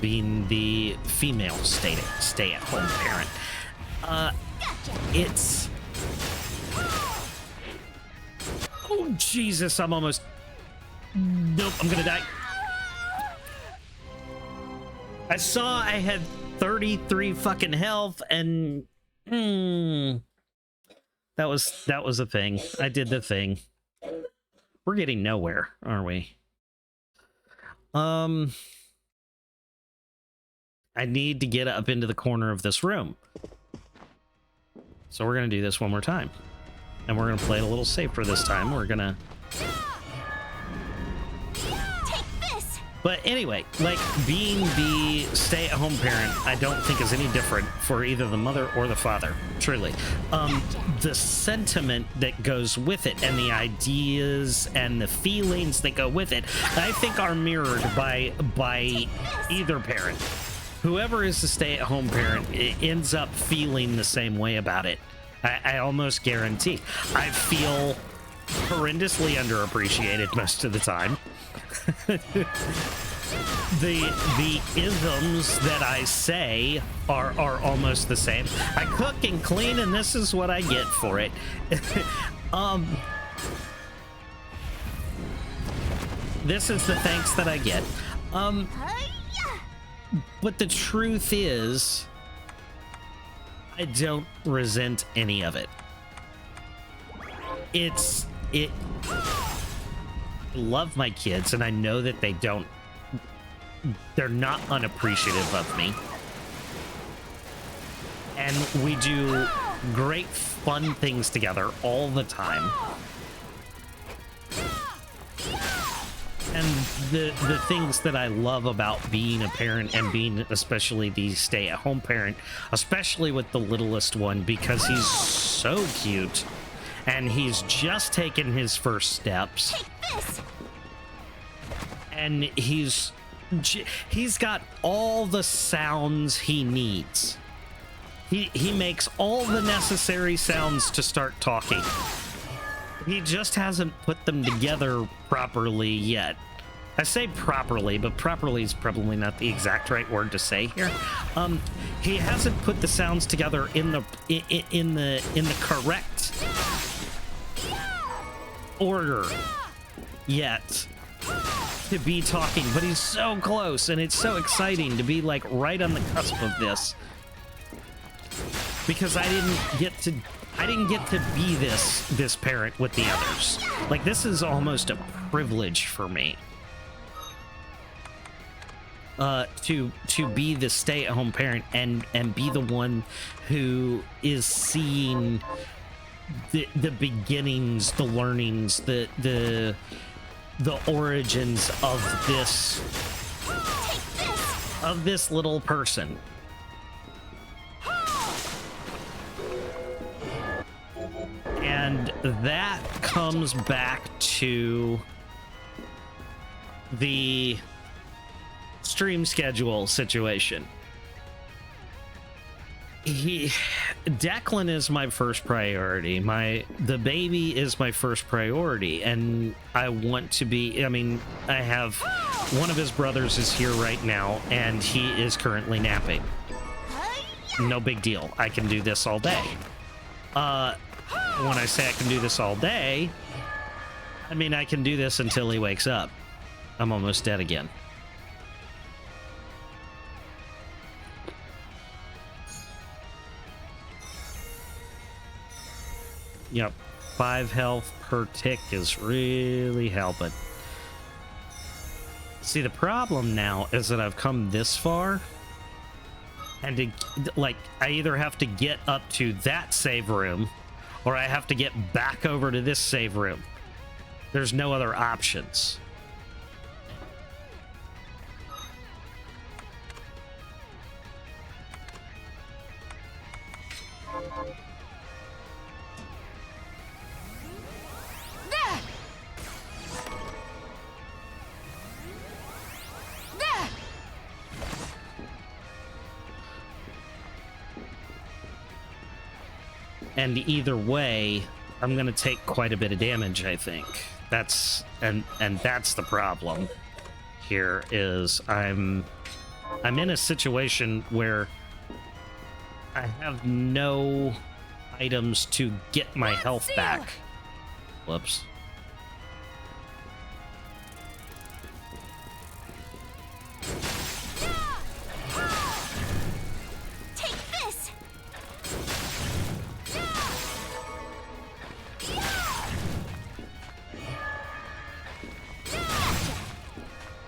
being the female stay-at-home parent. It's... Oh, Jesus, I'm almost... Nope, I'm gonna die. I saw I had 33 fucking health, and... That was a thing. I did the thing. We're getting nowhere, aren't we? I need to get up into the corner of this room. So we're gonna do this one more time. And we're gonna play it a little safer this time. We're gonna... But anyway, like, being the stay-at-home parent, I don't think is any different for either the mother or the father, truly. The sentiment that goes with it and the ideas and the feelings that go with it, I think are mirrored by either parent. Whoever is the stay-at-home parent, it ends up feeling the same way about it. I almost guarantee. I feel horrendously underappreciated most of the time. the isms that I say are almost the same. I cook and clean, and this is what I get for it. This is the thanks that I get. But the truth is, I don't resent any of it. I love my kids, and I know that they're not unappreciative of me. And we do great fun things together all the time. And the things that I love about being a parent and being especially the stay-at-home parent, especially with the littlest one, because he's so cute and he's just taken his first steps. And he's got all the sounds he needs. He makes all the necessary sounds to start talking. He just hasn't put them together properly yet. I say properly, but properly is probably not the exact right word to say here. He hasn't put the sounds together in the correct order yet to be talking, but he's so close, and it's so exciting to be like right on the cusp of this, because I didn't get to be this parent with the others. Like, this is almost a privilege for me. To be the stay-at-home parent and be the one who is seeing the beginnings, the learnings, the origins of this little person. And that comes back to the stream schedule situation. Declan is my first priority. The baby is my first priority, and I want to be, I mean, I have one of his brothers is here right now, and he is currently napping. No big deal. I can do this all day. When I say I can do this all day, I mean I can do this until he wakes up. I'm almost dead again. Yep, 5 health per tick is really helping. See, the problem now is that I've come this far, and to, like, I either have to get up to that save room, or I have to get back over to this save room. There's no other options. And either way, I'm gonna take quite a bit of damage, I think. That's and that's the problem here is I'm in a situation where I have no items to get my health back. Whoops.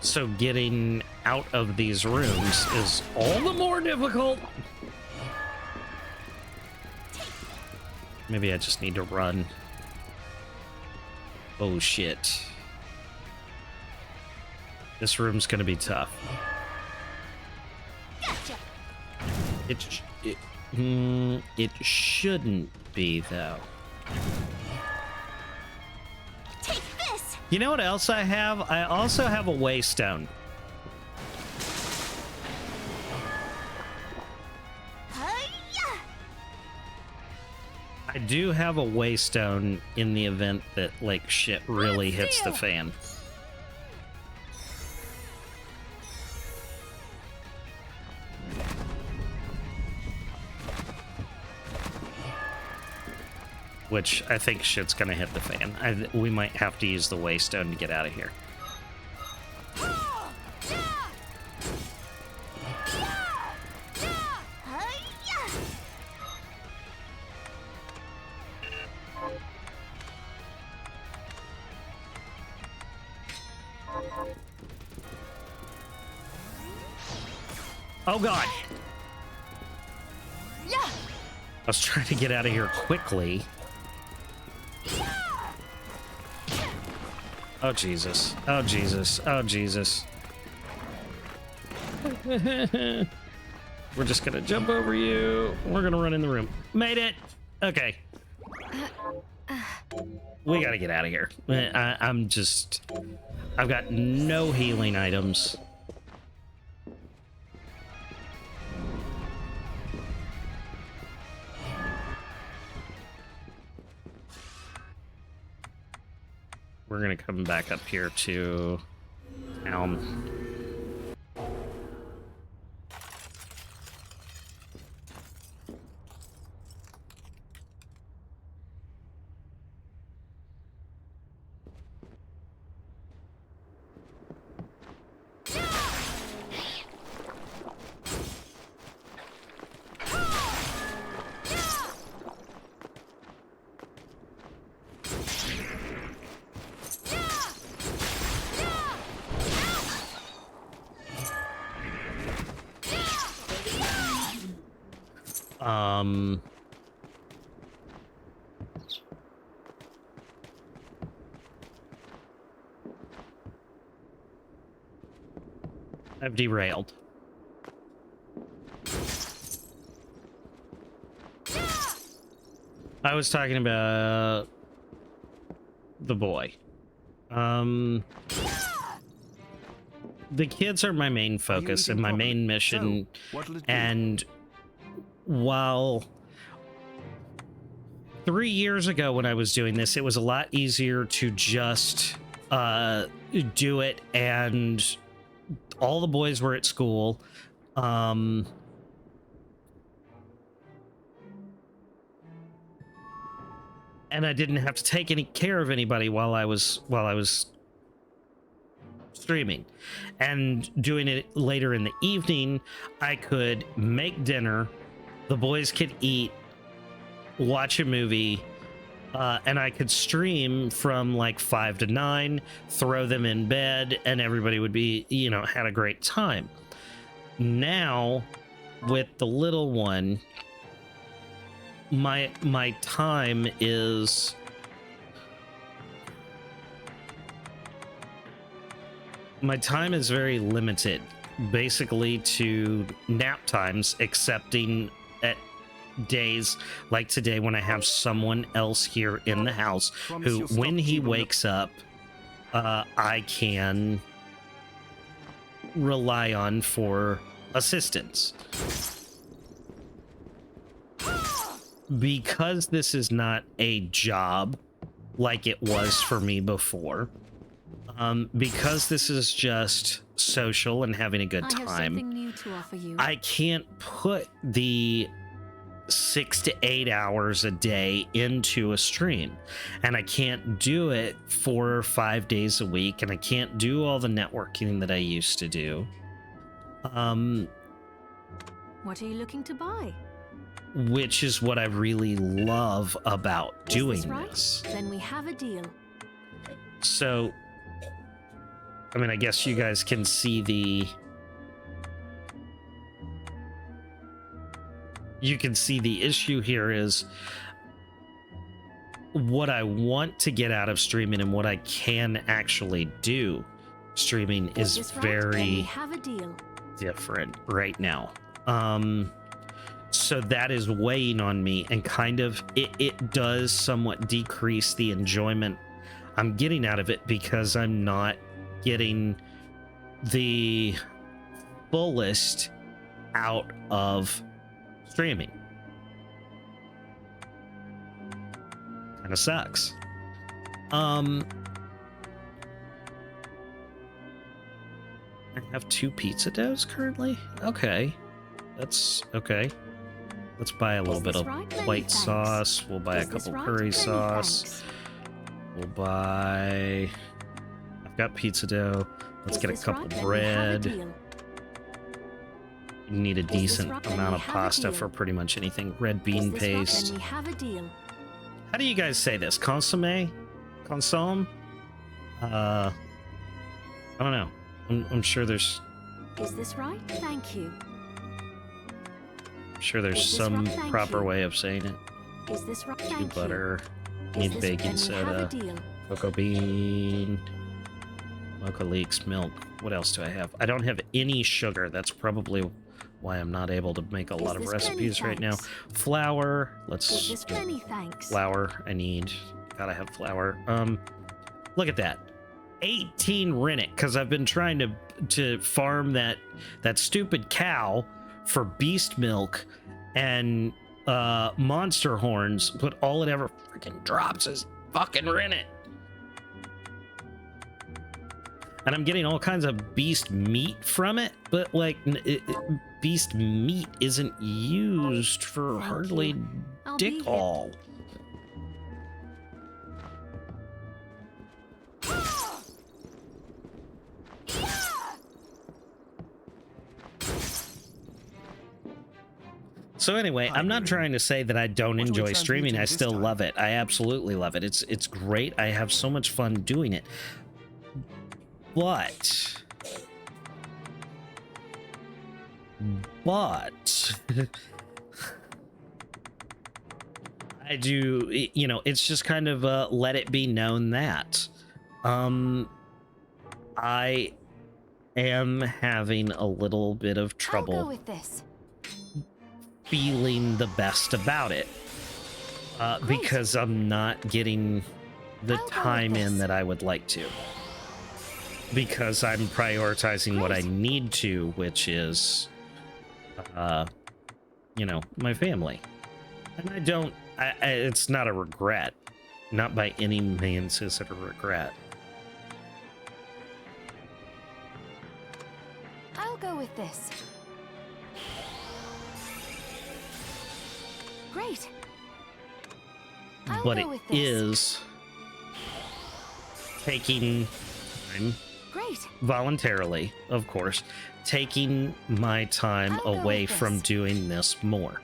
So getting out of these rooms is all the more difficult. Maybe I just need to run. Oh shit. This room's gonna be tough. It shouldn't be though. You know what else I have? I also have a waystone. I do have a waystone in the event that, like, shit really hits the fan. Which I think shit's gonna hit the fan. We might have to use the waystone to get out of here. Oh god! I was trying to get out of here quickly. Oh Jesus. Oh Jesus. Oh Jesus. We're just gonna jump over you. We're gonna run in the room. Made it! Okay. We gotta get out of here. I've got no healing items. We're gonna come back up here to town. I've derailed. I was talking about the boy. The kids are my main focus and my main mission, and while 3 years ago when I was doing this, it was a lot easier to just do it and all the boys were at school. And I didn't have to take any care of anybody while I was streaming. And doing it later in the evening, I could make dinner, the boys could eat, watch a movie, and I could stream from like 5 to 9, throw them in bed, and everybody would be, you know, had a great time. Now, with the little one, my time is very limited, basically to nap times, excepting at days like today when I have someone else here in the house who, when he wakes up, I can rely on for assistance. Because this is not a job like it was for me before, because this is just social and having a good time, I can't put the 6 to 8 hours a day into a stream, and I can't do it 4 or 5 days a week, and I can't do all the networking that I used to do. What are you looking to buy? Which is what I really love about doing this. Then we have a deal. So, I mean, I guess you guys can see the... You can see the issue here is what I want to get out of streaming and what I can actually do. Streaming is very different right now. So that is weighing on me, and kind of it does somewhat decrease the enjoyment I'm getting out of it, because I'm not getting the fullest out of streaming. Kind of sucks. I have 2 pizza doughs currently. Okay, that's okay. Let's buy a little bit of white sauce. We'll buy a couple curry sauce. We'll buy... I've got pizza dough. Let's get a couple bread. You need a decent amount of pasta for pretty much anything. Red bean paste. How do you guys say this? Consomme? Consomme? I don't know. I'm sure there's... Is this right? Thank you. I'm sure there's some proper way of saying it. Is this right? Two butter. Need baking soda. Cocoa bean. Mocha leeks, milk. What else do I have? I don't have any sugar. That's probably why I'm not able to make a lot of recipes right now. Flour. Let's... Flour. I need... Gotta have flour. Look at that. 18 rennet, because I've been trying to farm that stupid cow for beast milk and monster horns, but all it ever freaking drops is fucking rennet. And I'm getting all kinds of beast meat from it, but like beast meat isn't used for hardly dick all. So anyway, I'm not trying to say that I don't enjoy streaming. I still love it. I absolutely love it. It's great. I have so much fun doing it. But I do, you know, it's just kind of let it be known that I am having a little bit of trouble with this. Feeling the best about it because I'm not getting the time in that I would like to, because I'm prioritizing what I need to, which is you know, my family. And I don't it's not a regret, not by any means is it a regret. this. Great. I'll But go it with this. is taking time Great. voluntarily, of course, taking my time I'll go away with from this. doing this more.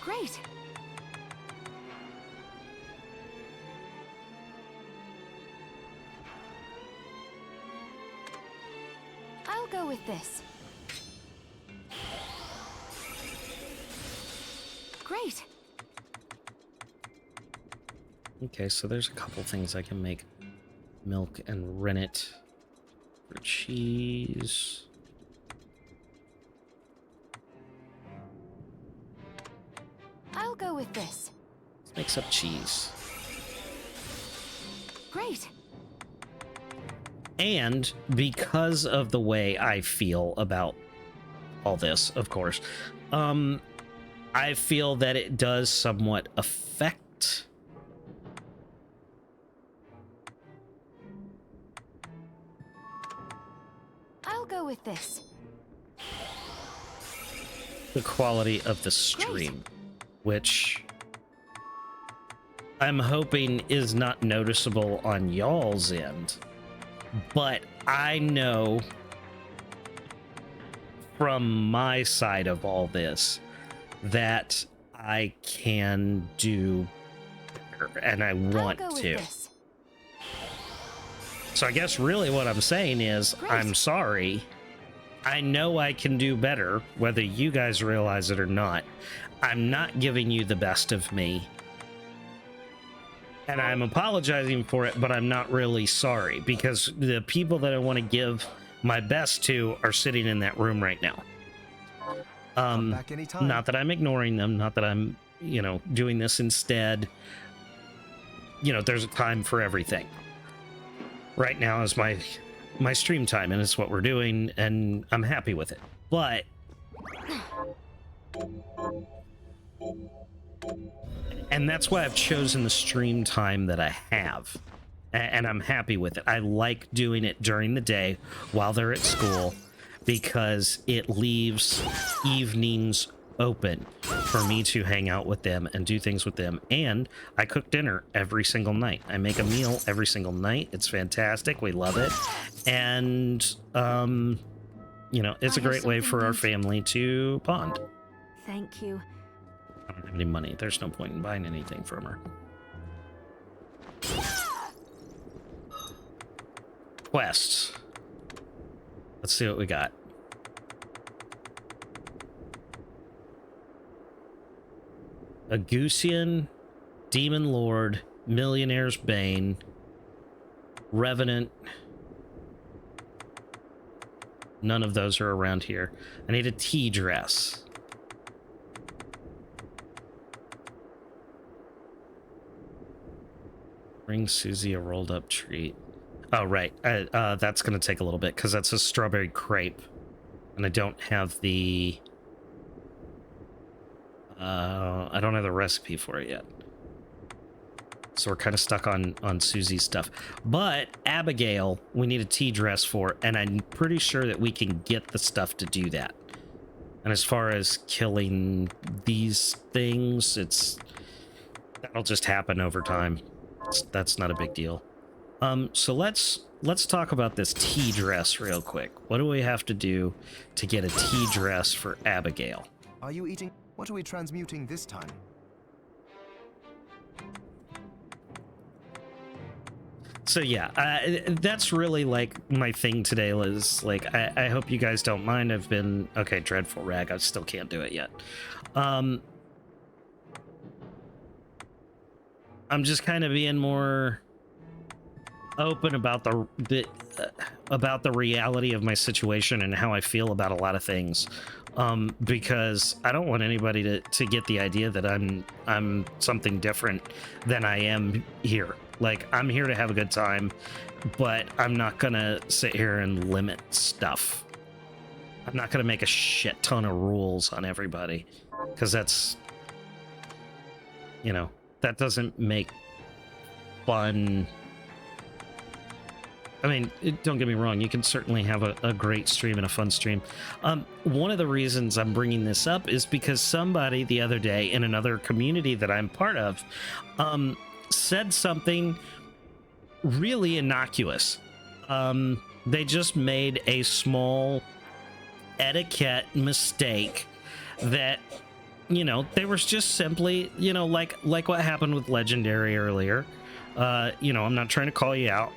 Great. I'll go with this. Great. Okay, so there's a couple things I can make. Milk and rennet for cheese. I'll go with this. Let's make some cheese. Great. And because of the way I feel about all this, of course, I feel that it does somewhat affect I'll go with this. the quality of the stream, which I'm hoping is not noticeable on y'all's end. But I know from my side of all this that I can do better, and I want I'll go with to. this. So I guess really what I'm saying is Great. I'm sorry. I know I can do better, whether you guys realize it or not. I'm not giving you the best of me. And I'm apologizing for it, but I'm not really sorry, because the people that I want to give my best to are sitting in that room right now. Come back anytime. Not that I'm ignoring them, not that I'm, doing this instead. There's a time for everything. Right now is my stream time, and it's what we're doing, and I'm happy with it. But and that's why I've chosen the stream time that I have, and I'm happy with it. I like doing it during the day while they're at school, because it leaves evenings open for me to hang out with them and do things with them. And I cook dinner every single night. I make a meal every single night. It's fantastic. We love it. And it's a great way for our family to bond. Thank you. I don't have any money. There's no point in buying anything from her. Quests. Let's see what we got. A Gusian, Demon Lord, Millionaire's Bane, Revenant. None of those are around here. I need a tea dress. Bring Susie a rolled up treat. Oh, right. That's going to take a little bit because that's a strawberry crepe. And I don't have the... I don't have the recipe for it yet. So we're kind of stuck on Susie's stuff. But Abigail, we need a tea dress for, and I'm pretty sure that we can get the stuff to do that. And as far as killing these things, that'll just happen over time. That's not a big deal. So let's talk about this tea dress real quick. What do we have to do to get a tea dress for Abigail? Are you eating? What are we transmuting this time? So yeah, that's really like my thing today. Was like, I hope you guys don't mind. I've been okay. Dreadful rag. I still can't do it yet. I'm just kind of being more open about the reality of my situation and how I feel about a lot of things. Because I don't want anybody to get the idea that I'm something different than I am here. Like, I'm here to have a good time, but I'm not gonna sit here and limit stuff. I'm not gonna make a shit ton of rules on everybody, because that's, that doesn't make fun. I mean, don't get me wrong, you can certainly have a great stream and a fun stream. One of the reasons I'm bringing this up is because somebody the other day in another community that I'm part of said something really innocuous. They just made a small etiquette mistake that, you know, they were just simply, you know, like what happened with Legendary earlier. You know, I'm not trying to call you out.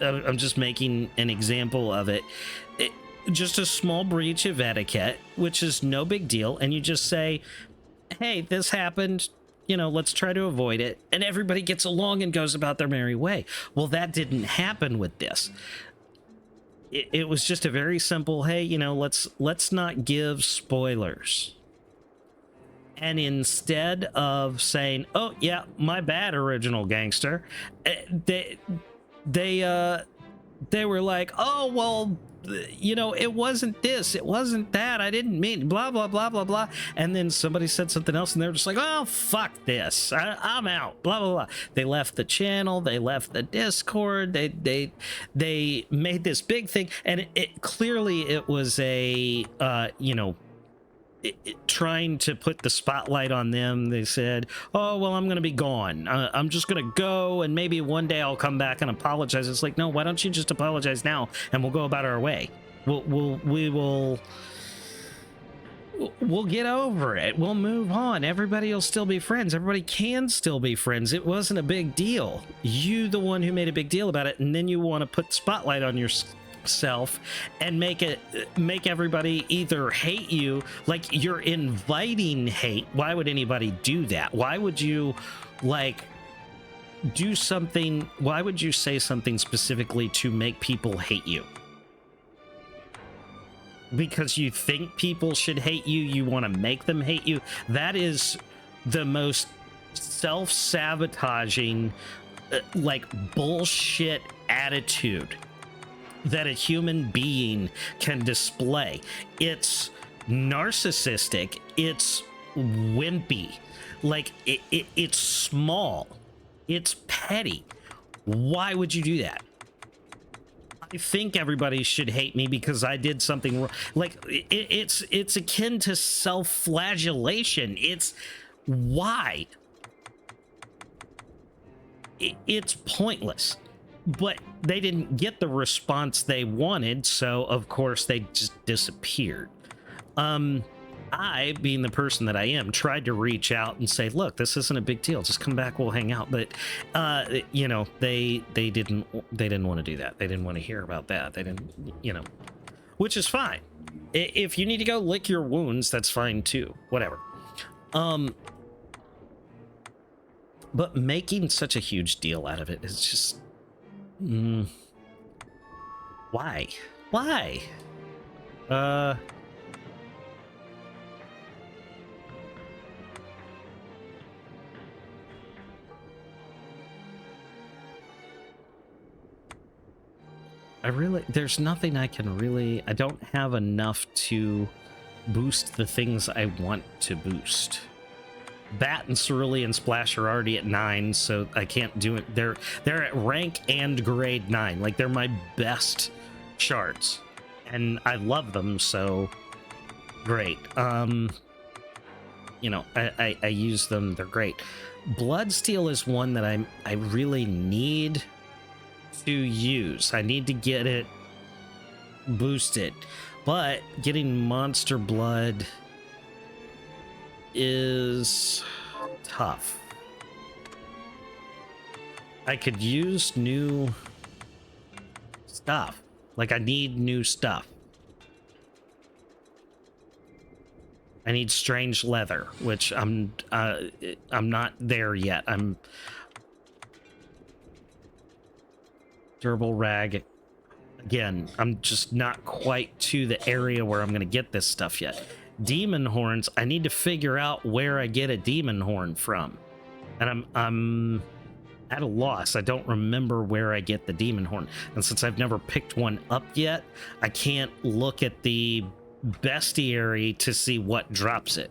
I'm just making an example of it. Just a small breach of etiquette, which is no big deal. And you just say, hey, this happened. You know, let's try to avoid it. And everybody gets along and goes about their merry way. Well, that didn't happen with this. It was just a very simple, hey, you know, let's not give spoilers. And instead of saying, oh yeah, my bad, original gangster, they were like, oh well, you know, it wasn't this, it wasn't that, I didn't mean blah blah blah blah blah. And then somebody said something else and they're just like, oh fuck this, I'm out, blah blah blah. They left the channel, they left the Discord, they made this big thing, and it clearly it was a you know, trying to put the spotlight on them. They said, oh well, I'm gonna be gone, I'm just gonna go and maybe one day I'll come back and apologize. It's like, no, why don't you just apologize now and we'll go about our way. We'll get over it, we'll move on, everybody will still be friends, everybody can still be friends. It wasn't a big deal. You the one who made a big deal about it, and then you want to put spotlight on yourself and make everybody either hate you, like you're inviting hate. Why would anybody do that? Why would you like do something? Why would you say something specifically to make people hate you? Because you think people should hate you, you want to make them hate you. That is the most self-sabotaging like bullshit attitude that a human being can display. It's narcissistic, it's wimpy, like it's small, it's petty. Why would you do that? I think everybody should hate me because I did something wrong. Like it's akin to self-flagellation. It's why? It's pointless. But they didn't get the response they wanted, so of course they just disappeared. I, being the person that I am, tried to reach out and say, look, this isn't a big deal, just come back, we'll hang out. But you know, they didn't want to do that. They didn't want to hear about that. They didn't, you know, which is fine. If you need to go lick your wounds, that's fine too, whatever. But making such a huge deal out of it is just why? There's nothing I can really, I don't have enough to boost the things I want to boost. Bat and Cerulean Splash are already at 9, so I can't do it. They're at rank and grade 9. Like, they're my best shards, and I love them, so great. You know, I use them, they're great. Bloodsteel is one that I really need to use. I need to get it boosted, but getting Monster Blood is tough. I could use new stuff. Like, I need new stuff. I need strange leather, which I'm not there yet. I'm durable rag. Again, I'm just not quite to the area where I'm going to get this stuff yet. Demon horns, I need to figure out where I get a demon horn from, and I'm at a loss. I don't remember where I get the demon horn, and since I've never picked one up yet, I can't look at the bestiary to see what drops it.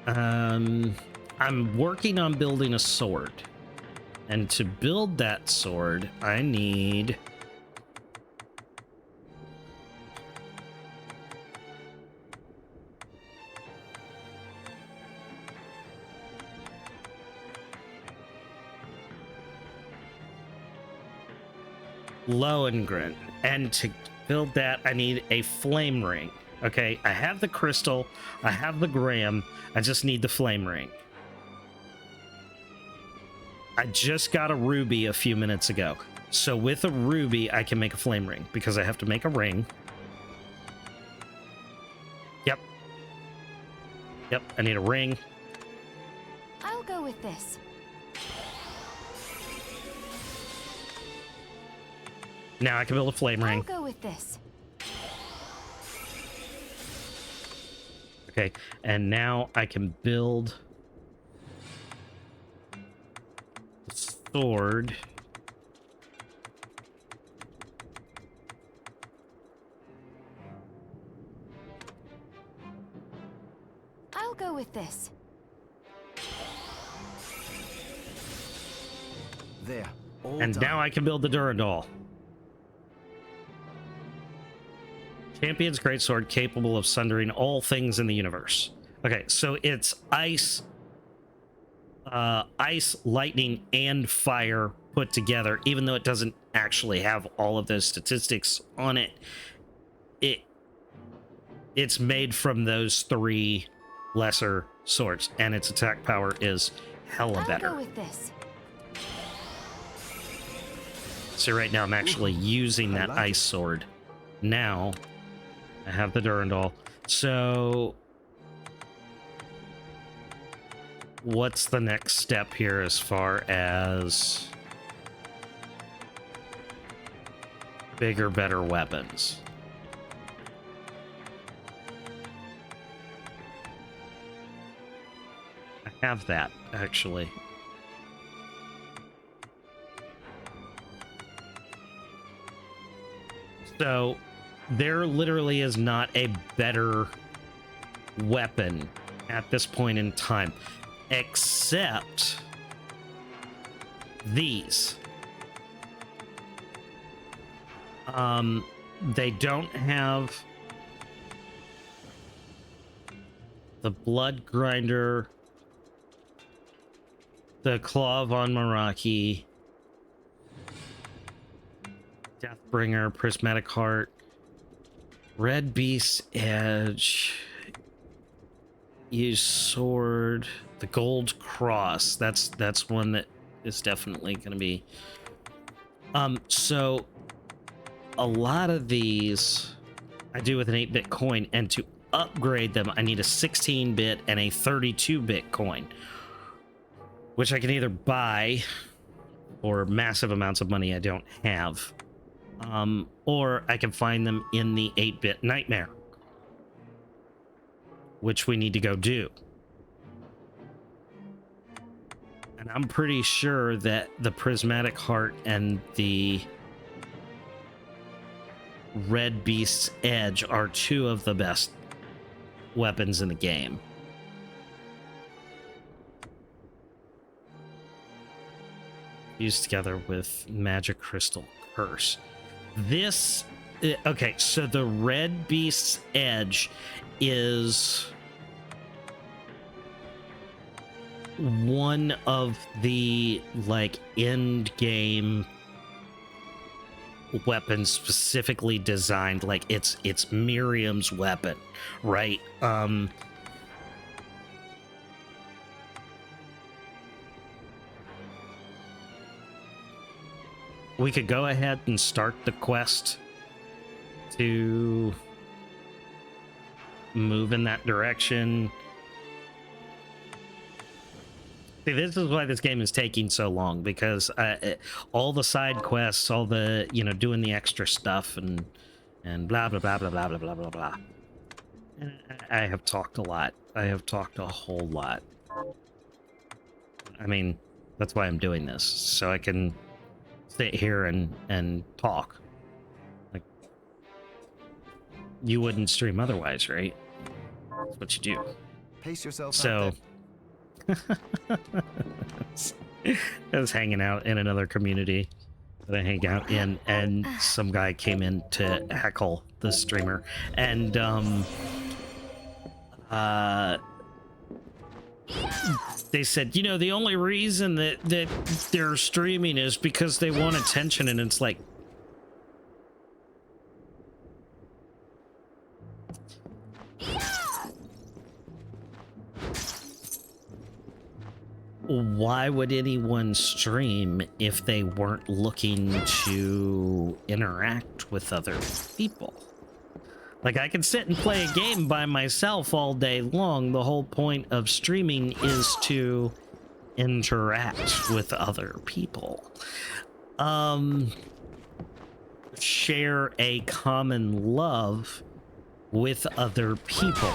I'm working on building a sword. And to build that sword, I need... Lohengrin. And to build that, I need a flame ring. Okay, I have the crystal, I have the gram, I just need the flame ring. I just got a ruby a few minutes ago. So with a ruby, I can make a flame ring because I have to make a ring. Yep. Yep, I need a ring. I'll go with this. Now I can build a flame ring. I'll go with this. Okay, and now I can build a sword. I'll go with this. There. All And done. now I can build the Durandal. Champion's greatsword capable of sundering all things in the universe. Okay, so it's ice, lightning, and fire put together. Even though it doesn't actually have all of those statistics on it, it's made from those three lesser swords, and its attack power is hella better. I'll go with this. So right now I'm actually using that ice sword. Now I have the Durandal. So what's the next step here as far as bigger, better weapons? I have that, actually. So there literally is not a better weapon at this point in time, except these. They don't have the Blood Grinder, the Claw von Meraki, Deathbringer, Prismatic Heart, Red Beast Edge, use sword, the Gold Cross. That's one that is definitely going to be. So a lot of these I do with an 8-bit coin, and to upgrade them, I need a 16-bit and a 32-bit coin, which I can either buy for massive amounts of money I don't have. Or I can find them in the 8-bit Nightmare, which we need to go do. And I'm pretty sure that the Prismatic Heart and the Red Beast's Edge are two of the best weapons in the game. Used together with Magic Crystal Curse. This, okay, so the Red Beast's Edge is one of the, like, end game weapons specifically designed, like it's Miriam's weapon, right? We could go ahead and start the quest to move in that direction. See, this is why this game is taking so long, because all the side quests, all the, you know, doing the extra stuff and blah, blah, blah, blah, blah, blah, blah, blah, blah. And I have talked a lot. I have talked a whole lot. I mean, that's why I'm doing this, so I can sit here and talk. Like, you wouldn't stream otherwise, right? That's what you do. Pace yourself So out I was hanging out in another community that I hang out in, and some guy came in to heckle the streamer, and they said, you know, the only reason that they're streaming is because they want attention, and it's like, why would anyone stream if they weren't looking to interact with other people? Like, I can sit and play a game by myself all day long. The whole point of streaming is to interact with other people. Share a common love with other people.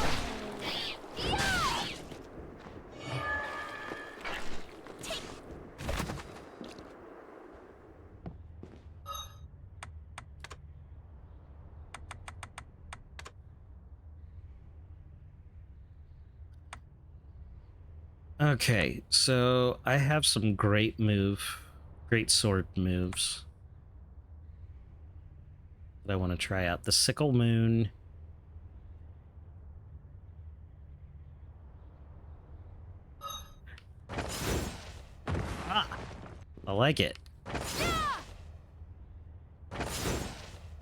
Okay, so I have some great sword moves that I want to try out. The Sickle Moon. Ah, I like it.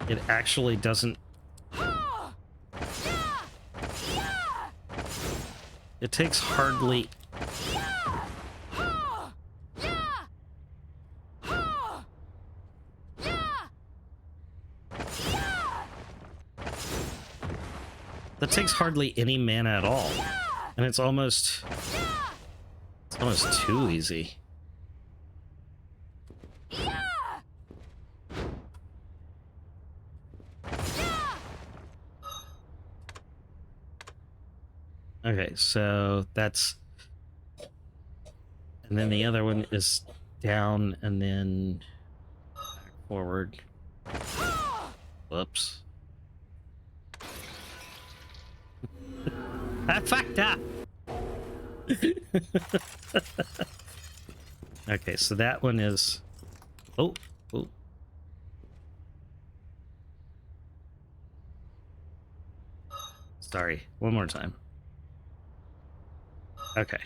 It actually doesn't... It takes hardly... That takes hardly any mana at all. And it's almost too easy. Okay, so that's... And then the other one is down and then back forward. Whoops. I fucked up. Okay, so that one is... Oh. Sorry, one more time. Okay.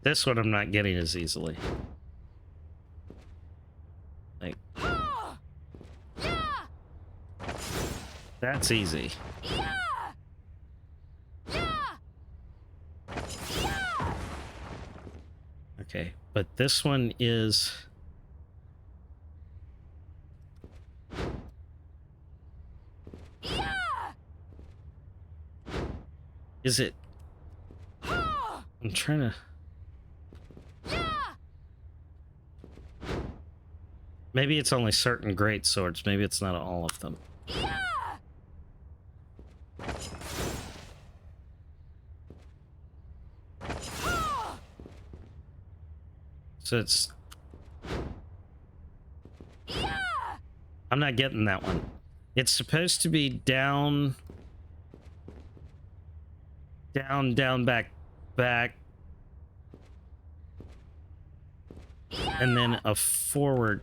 This one I'm not getting as easily. Like... That's easy. Okay, but this one is... Is it... I'm trying to... Maybe it's only certain great swords. Maybe it's not all of them. So it's... I'm not getting that one. It's supposed to be down... Down, down, back, back. And then a forward.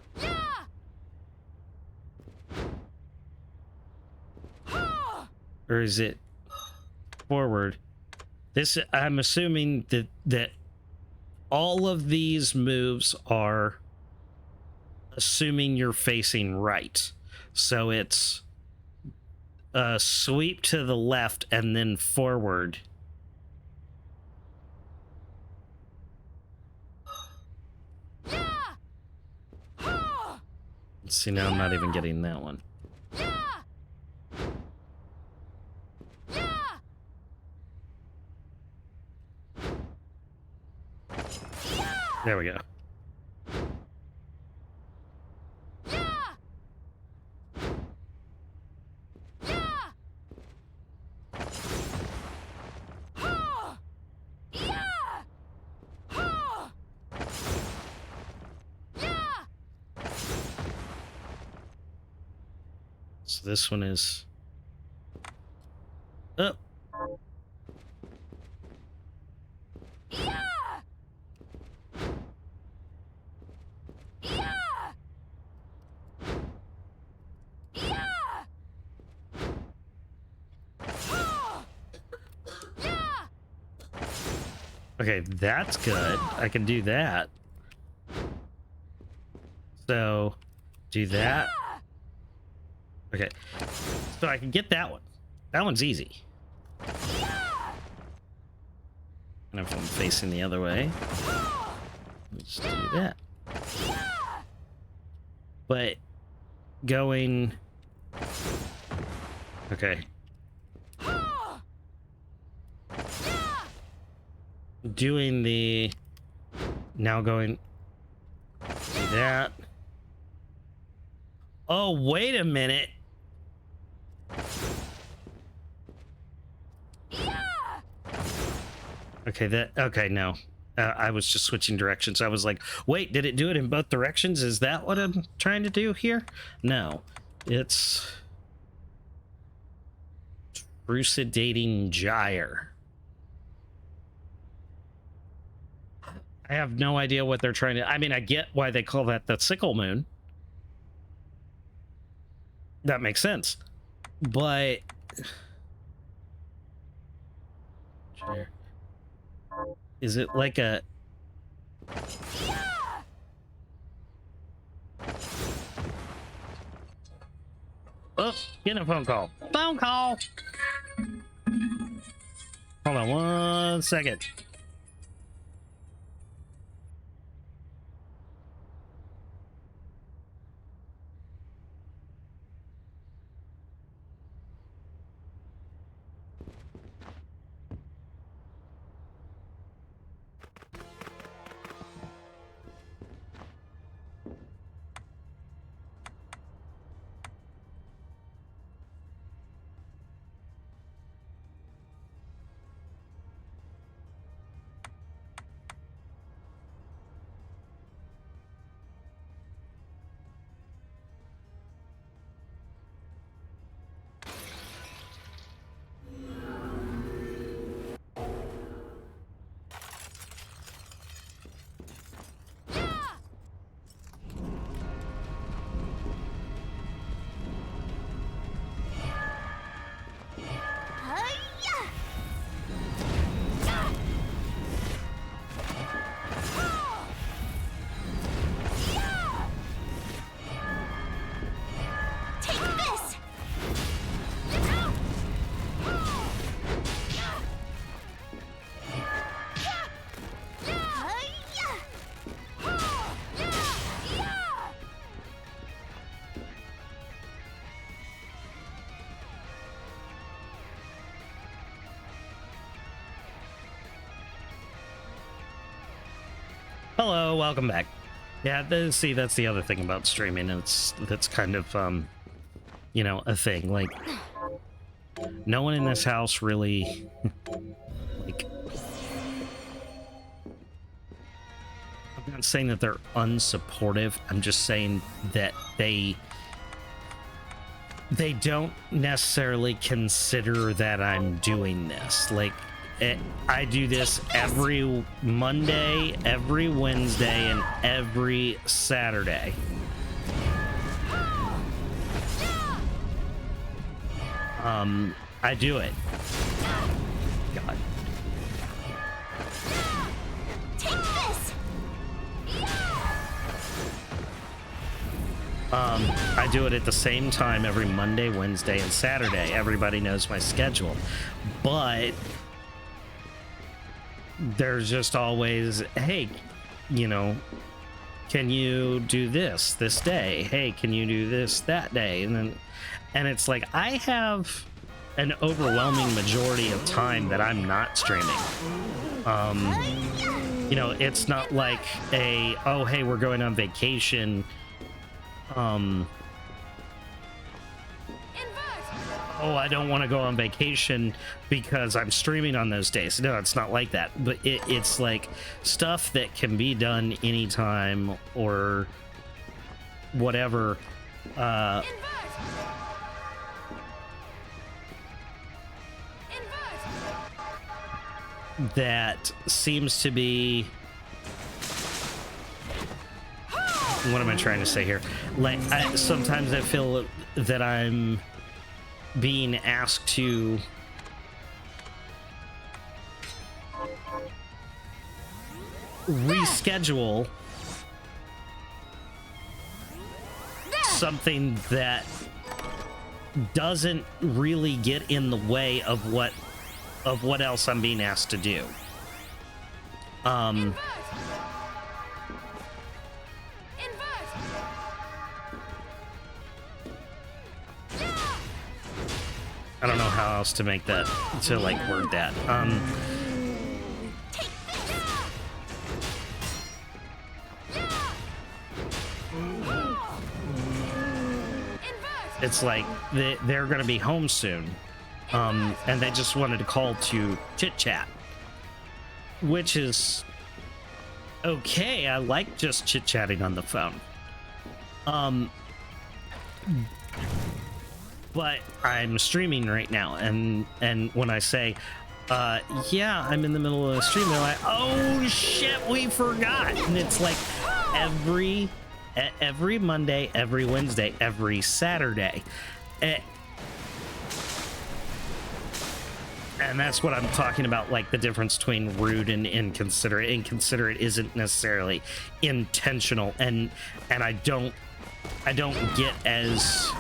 Or is it forward? This, I'm assuming that all of these moves are assuming you're facing right. So it's a sweep to the left and then forward. See, now I'm not even getting that one. There we go. So this one is up. Okay, that's good. I can do that. So, do that. Okay, so I can get that one. That one's easy. And if I'm facing the other way, let's do that. But going... Okay. Doing the... Now going... Do that. Oh, wait a minute. Okay, no. I was just switching directions. I was like, wait, did it do it in both directions? Is that what I'm trying to do here? No. It's... Elucidating gyre. I have no idea what they're trying to... I mean, I get why they call that the sickle moon. That makes sense. But... Is it like a... Oh, getting a phone call. Phone call! Hold on 1 second. Hello, welcome back. Yeah, see, that's the other thing about streaming. That's kind of, you know, a thing. Like, no one in this house really, like... I'm not saying that they're unsupportive. I'm just saying that they don't necessarily consider that I'm doing this. Like, I do this every Monday, every Wednesday, and every Saturday. I do it. God. Take this. I do it at the same time every Monday, Wednesday, and Saturday. Everybody knows my schedule. But there's just always, hey, you know, can you do this day? Hey, can you do this that day? And it's like, I have an overwhelming majority of time that I'm not streaming. You know, it's not like oh, hey, we're going on vacation. Oh, I don't want to go on vacation because I'm streaming on those days. No, it's not like that. But it's like stuff that can be done anytime or whatever. that seems to be, what am I trying to say here? Like, sometimes I feel that I'm being asked to reschedule something that doesn't really get in the way of what else I'm being asked to do. Invert. I don't know how else to make that, to like word that. It's like they're going to be home soon, and they just wanted to call to chit chat, which is okay. I like just chit chatting on the phone. But I'm streaming right now, and when I say, yeah, I'm in the middle of a stream, they're like, oh shit, we forgot. And it's like every Monday, every Wednesday, every Saturday. And that's what I'm talking about, like the difference between rude and inconsiderate. Inconsiderate isn't necessarily intentional, and I don't get as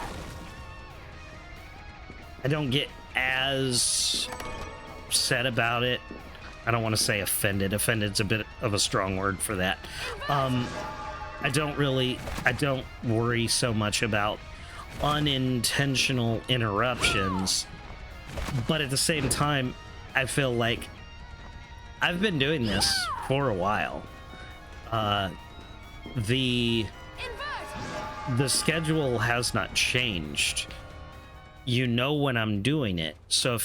upset about it. I don't want to say offended. Offended's a bit of a strong word for that. I don't worry so much about unintentional interruptions, but at the same time, I feel like I've been doing this for a while. The schedule has not changed. You know when I'm doing it. So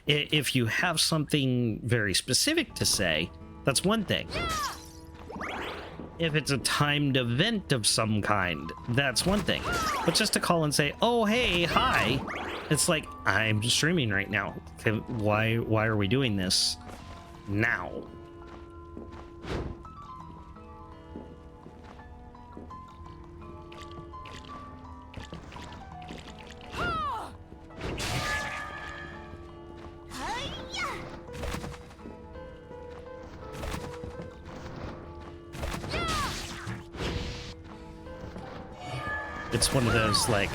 if you have something very specific to say, that's one thing. If it's a timed event of some kind, that's one thing. But just to call and say, oh, hey, hi, it's like, I'm streaming right now. Why are we doing this now? It's one of those, like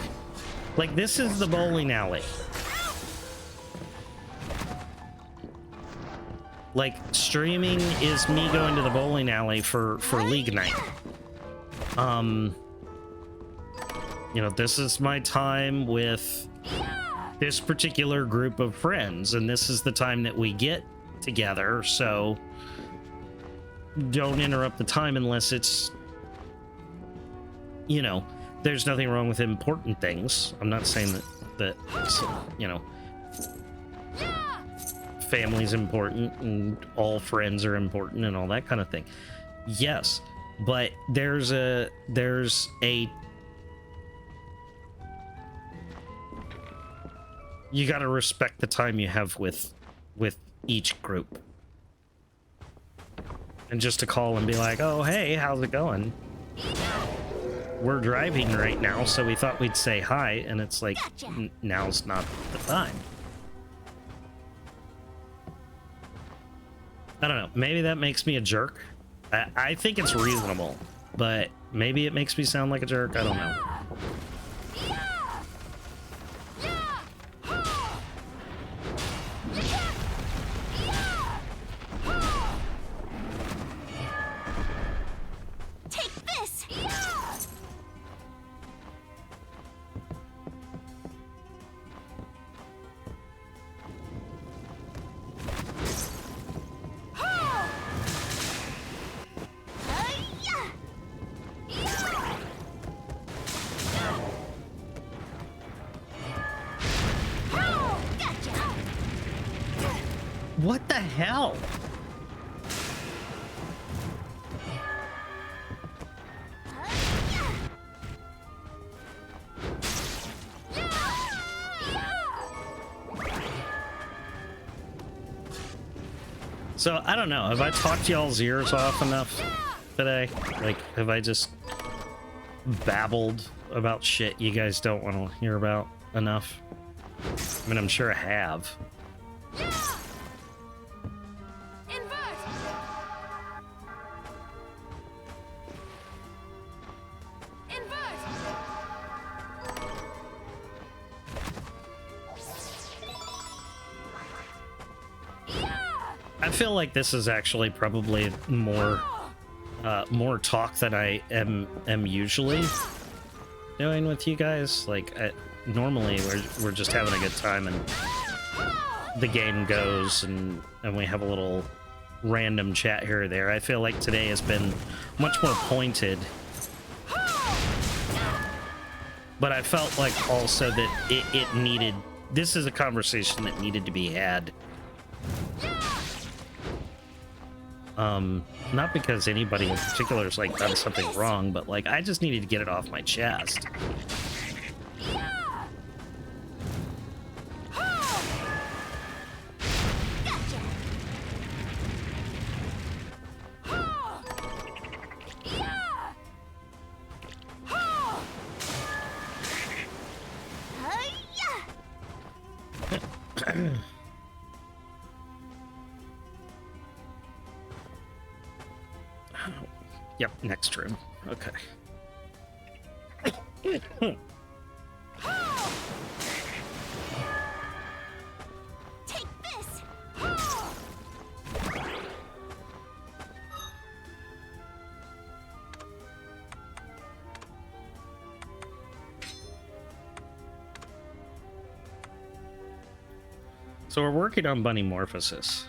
this is the bowling alley. Like, streaming is me going to the bowling alley for league night. You know, this is my time with this particular group of friends, and this is the time that we get together, so don't interrupt the time unless it's, you know, there's nothing wrong with important things. I'm not saying that you know, family's important and all friends are important and all that kind of thing. Yes, but there's a you got to respect the time you have with each group. And just to call and be like, oh, hey, how's it going? We're driving right now, so we thought we'd say hi, and it's like, now's not the time. I don't know. Maybe that makes me a jerk. I think it's reasonable, but maybe it makes me sound like a jerk. I don't know. What the hell? So, I don't know. Have I talked y'all's ears off enough today? Like, have I just babbled about shit you guys don't want to hear about enough? I mean, I'm sure I have. Invert. Invert. I feel like this is actually probably more talk than I am usually doing with you guys. Like, normally we're just having a good time and the game goes and we have a little random chat here or there. I feel like today has been much more pointed, but I felt like also that it needed, this is a conversation that needed to be had. Not because anybody in particular has like done something wrong, but like I just needed to get it off my chest. Yep, next room. Okay. Take this. So we're working on bunny morphosis.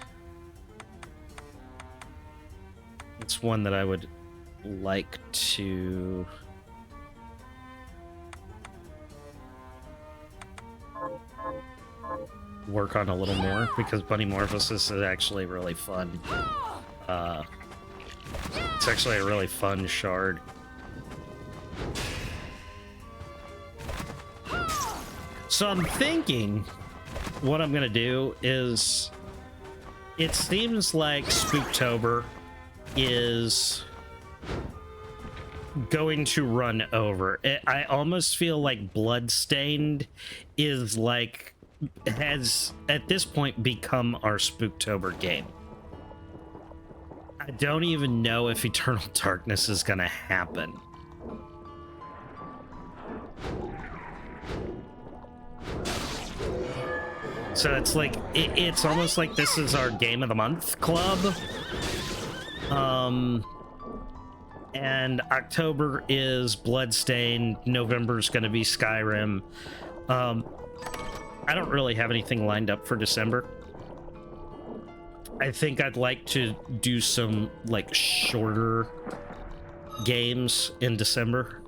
It's one that I would like to work on a little more because bunny morphosis is actually really fun. It's actually a really fun shard. So I'm thinking what I'm gonna do is, it seems like Spooktober is going to run over. I almost feel like Bloodstained is like, has at this point become our Spooktober game. I don't even know if Eternal Darkness is gonna happen. So it's like, it's almost like this is our Game of the Month club. And October is Bloodstained, November's gonna be Skyrim. I don't really have anything lined up for December. I think I'd like to do some like shorter games in December.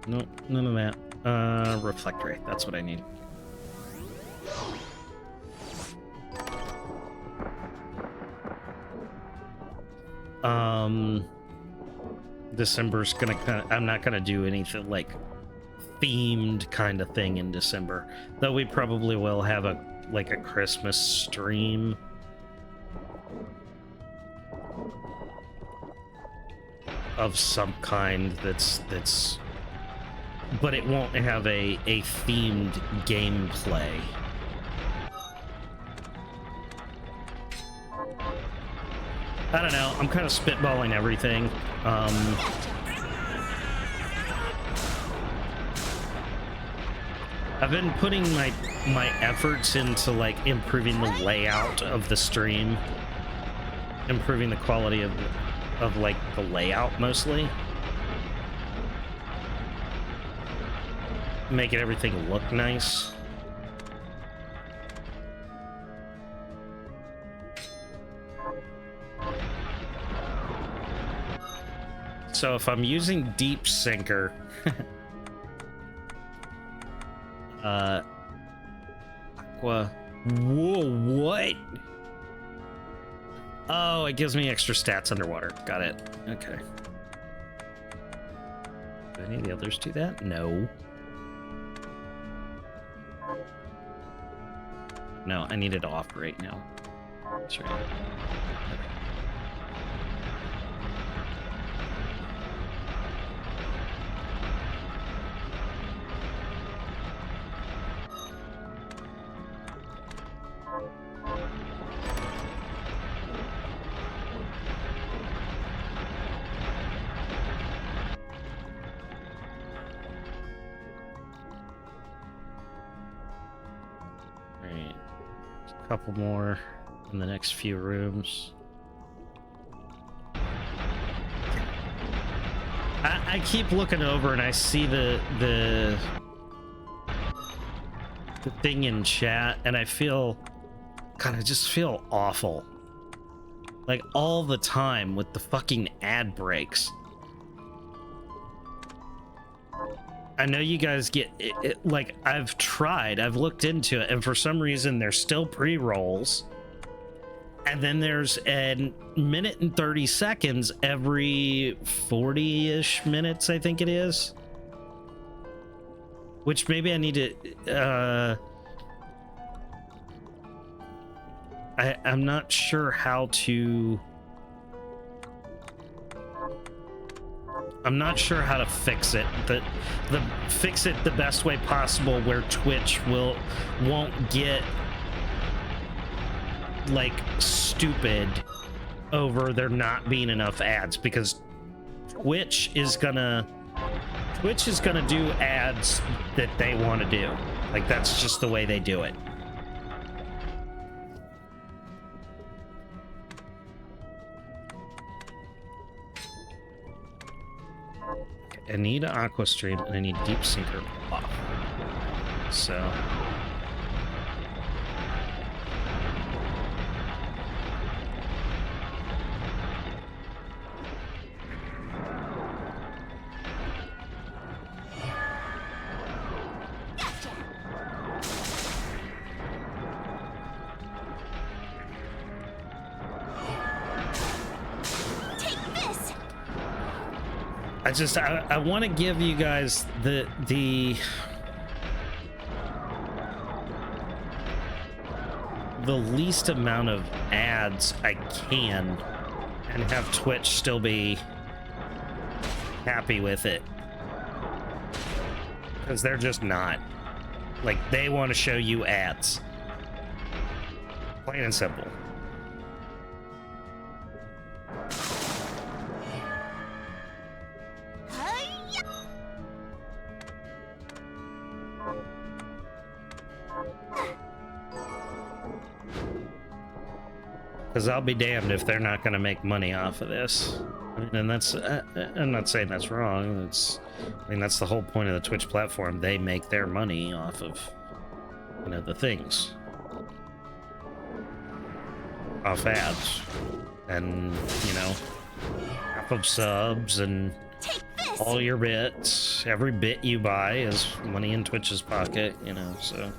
Nope, none of that. Reflect ray, that's what I need. December's gonna kind of, I'm not gonna do anything like themed kind of thing in December, though we probably will have a like a Christmas stream. Of some kind that's but it won't have a themed gameplay. I don't know, I'm kind of spitballing everything. I've been putting my efforts into like improving the layout of the stream, improving the quality of like the layout mostly, making everything look nice. So if I'm using Deep Sinker, Aqua, whoa, what? Oh, it gives me extra stats underwater. Got it. Okay. Do any of the others do that? No. No, I need it off right now. That's right. Alright. A couple more in the next few rooms. I keep looking over and I see the thing in chat and I feel God, I just feel awful. Like all the time with the fucking ad breaks. I know you guys get it, like I've looked into it, and for some reason there's still pre-rolls, and then there's a minute and 30 seconds every 40-ish minutes, I think it is. Which maybe I need to. I'm not sure how to. I'm not sure how to fix it. Fix it the best way possible where Twitch won't get like stupid over there not being enough ads, because Twitch is gonna do ads that they want to do. Like that's just the way they do it. I need an aqua stream and I need deep sinker off. So I want to give you guys the least amount of ads I can and have Twitch still be happy with it, because they're just not. Like, they want to show you ads, plain and simple. Because I'll be damned if they're not going to make money off of this. I mean, and that's, I'm not saying that's wrong. I mean, that's the whole point of the Twitch platform. They make their money off of, you know, the things. Off ads. And, you know, half of subs and all your bits. Every bit you buy is money in Twitch's pocket, you know, so.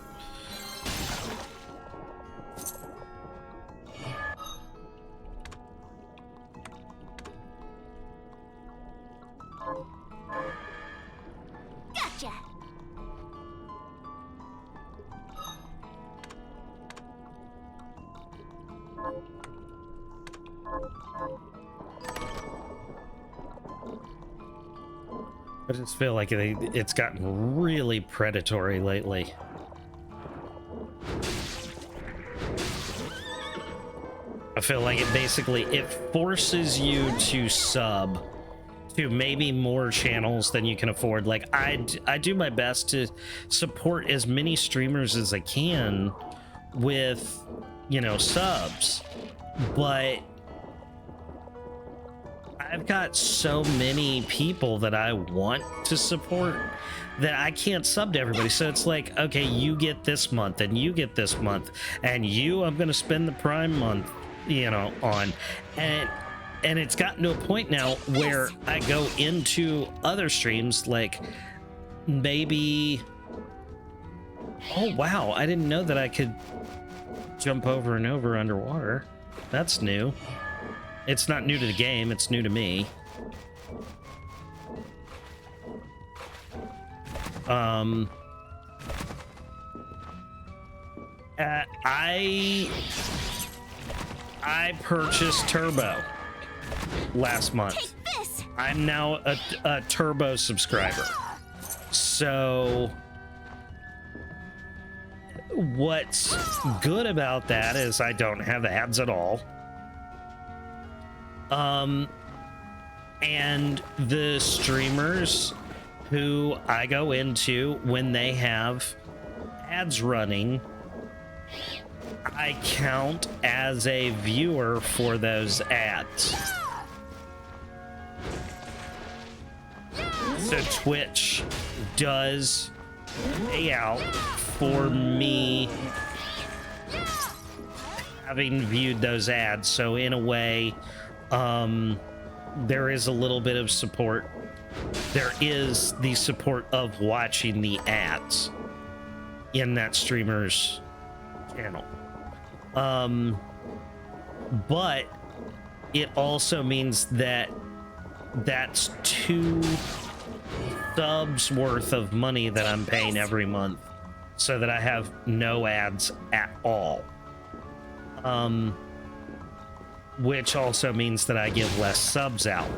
I just feel like it's gotten really predatory lately. I feel like it forces you to sub to maybe more channels than you can afford. Like I do my best to support as many streamers as I can with, you know, subs, but I've got so many people that I want to support that I can't sub to everybody. So it's like, okay, you get this month and you get this month and I'm going to spend the Prime month, you know, on. And it's gotten to a point now where I go into other streams, like maybe, oh wow, I didn't know that I could jump over and over underwater. That's new. It's not new to the game, it's new to me. I purchased Turbo last month. Take this. I'm now a Turbo subscriber. So what's good about that is I don't have ads at all. And the streamers who I go into when they have ads running, I count as a viewer for those ads. So Twitch does pay out for me having viewed those ads. So in a way, there is a little bit of support. There is the support of watching the ads in that streamer's channel. But it also means that that's 2 subs worth of money that I'm paying every month so that I have no ads at all. Which also means that I give less subs out.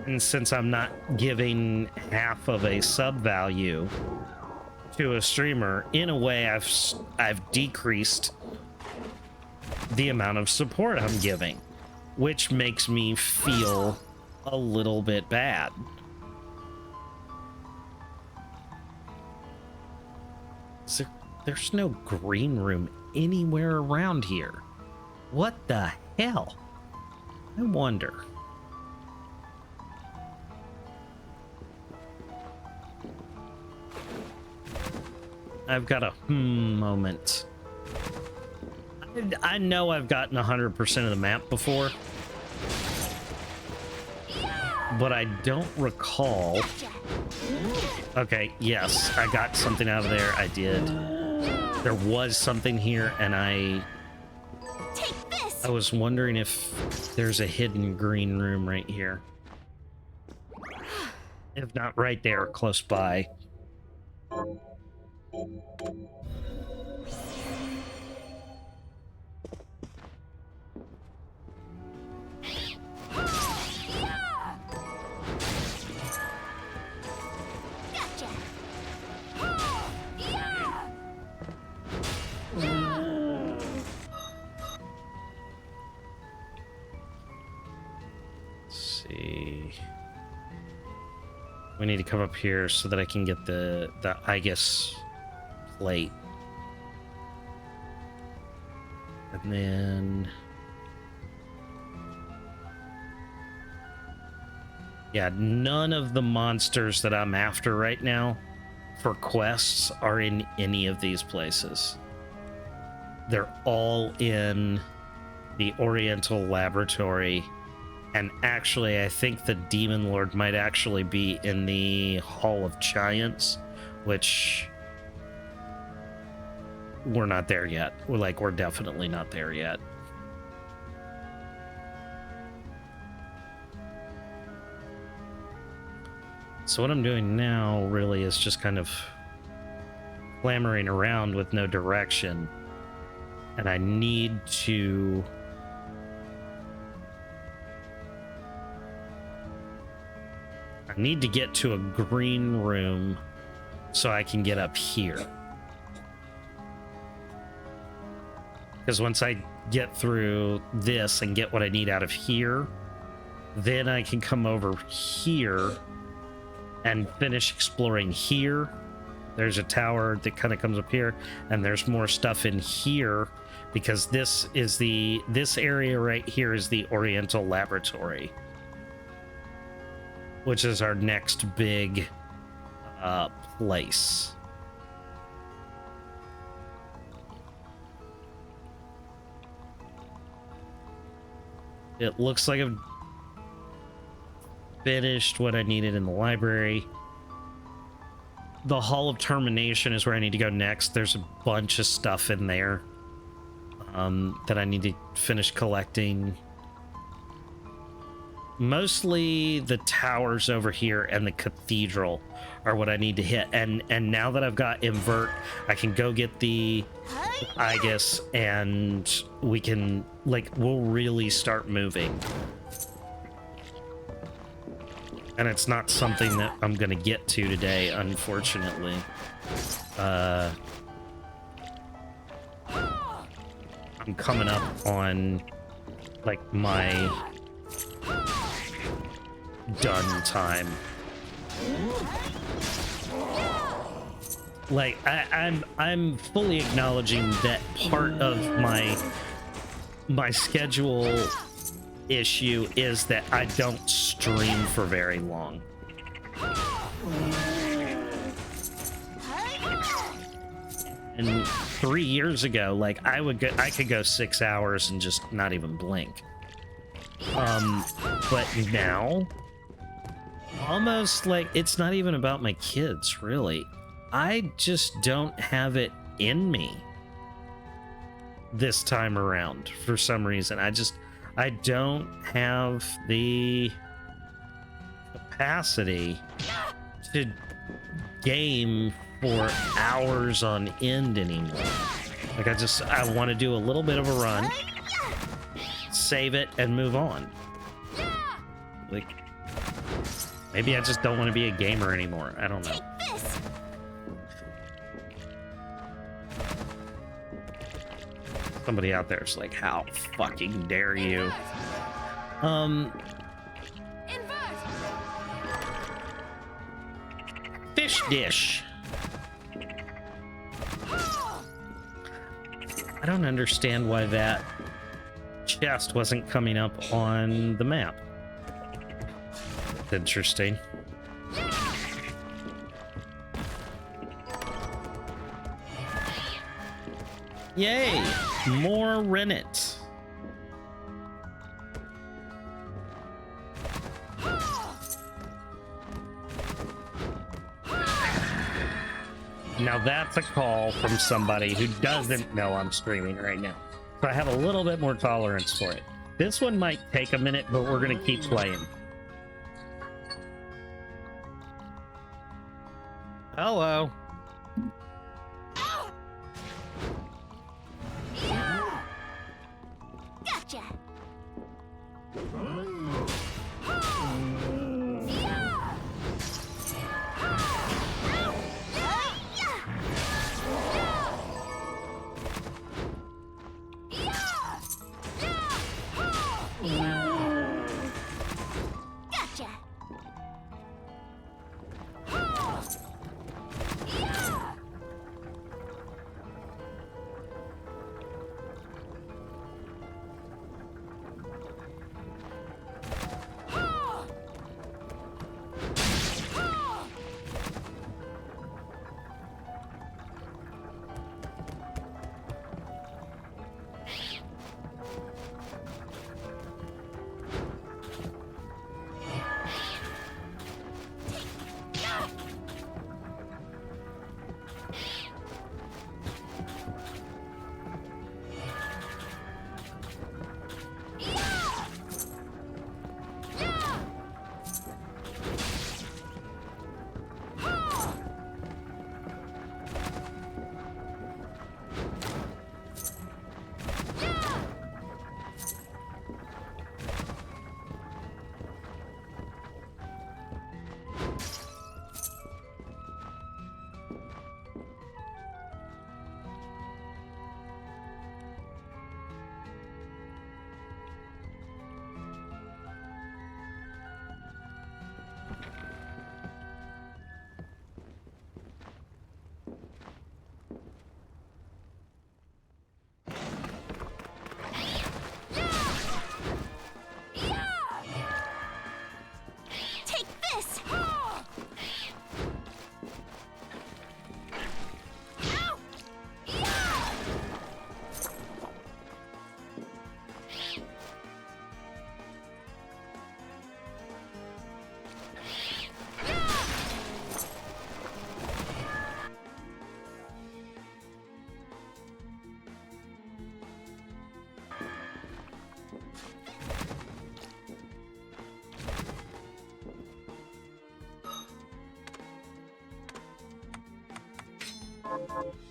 And since I'm not giving half of a sub value to a streamer, in a way I've decreased the amount of support I'm giving, which makes me feel a little bit bad. There's no green room anywhere around here. What the hell? I wonder. I've got a moment. I know I've gotten 100% of the map before, but I don't recall. Okay, yes, I got something out of there. I did. There was something here, and I was wondering if there's a hidden green room right here. If not right there, close by. We need to come up here so that I can get the I guess plate. And then yeah, none of the monsters that I'm after right now for quests are in any of these places. They're all in the Oriental Laboratory. And actually, I think the Demon Lord might actually be in the Hall of Giants, which we're not there yet. We're definitely not there yet. So what I'm doing now really is just kind of clamoring around with no direction. And I need to get to a green room so I can get up here. Because once I get through this and get what I need out of here, then I can come over here and finish exploring here. There's a tower that kind of comes up here, and there's more stuff in here because this area right here is the Oriental Laboratory, which is our next big place. It looks like I've finished what I needed in the library. The Hall of Termination is where I need to go next. There's a bunch of stuff in there. that I need to finish collecting. Mostly the towers over here and the cathedral are what I need to hit. And now that I've got invert, I can go get the Aegis, and we can, like, we'll really start moving. And it's not something that I'm gonna get to today, unfortunately. I'm coming up on, like, my done time. Like, I'm fully acknowledging that part of my schedule issue is that I don't stream for very long. And 3 years ago, like, I could go 6 hours and just not even blink. But now, almost like, it's not even about my kids, really. I just don't have it in me this time around for some reason. I don't have the capacity to game for hours on end anymore. Like, I want to do a little bit of a run, save it, and move on. Like, maybe I just don't want to be a gamer anymore. I don't know. Somebody out there is like, how fucking dare you? Fish dish. I don't understand why that chest wasn't coming up on the map. Interesting. Yay! More rennet. Now that's a call from somebody who doesn't know I'm streaming right now. So I have a little bit more tolerance for it. This one might take a minute, but we're gonna keep playing. Hello. Gotcha. Gotcha. Gotcha!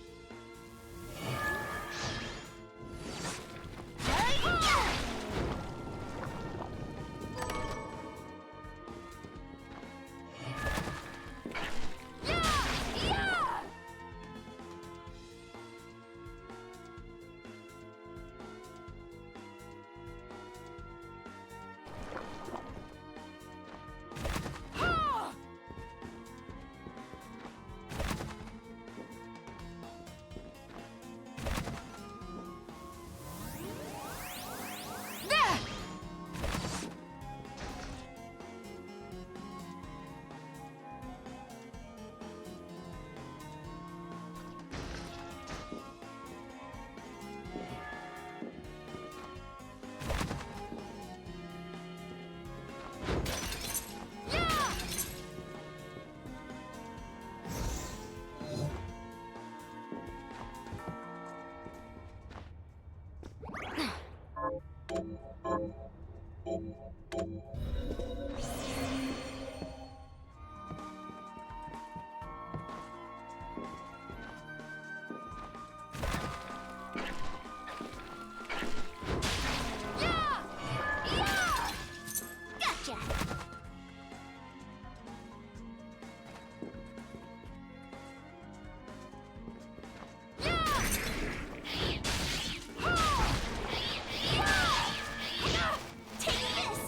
Take this!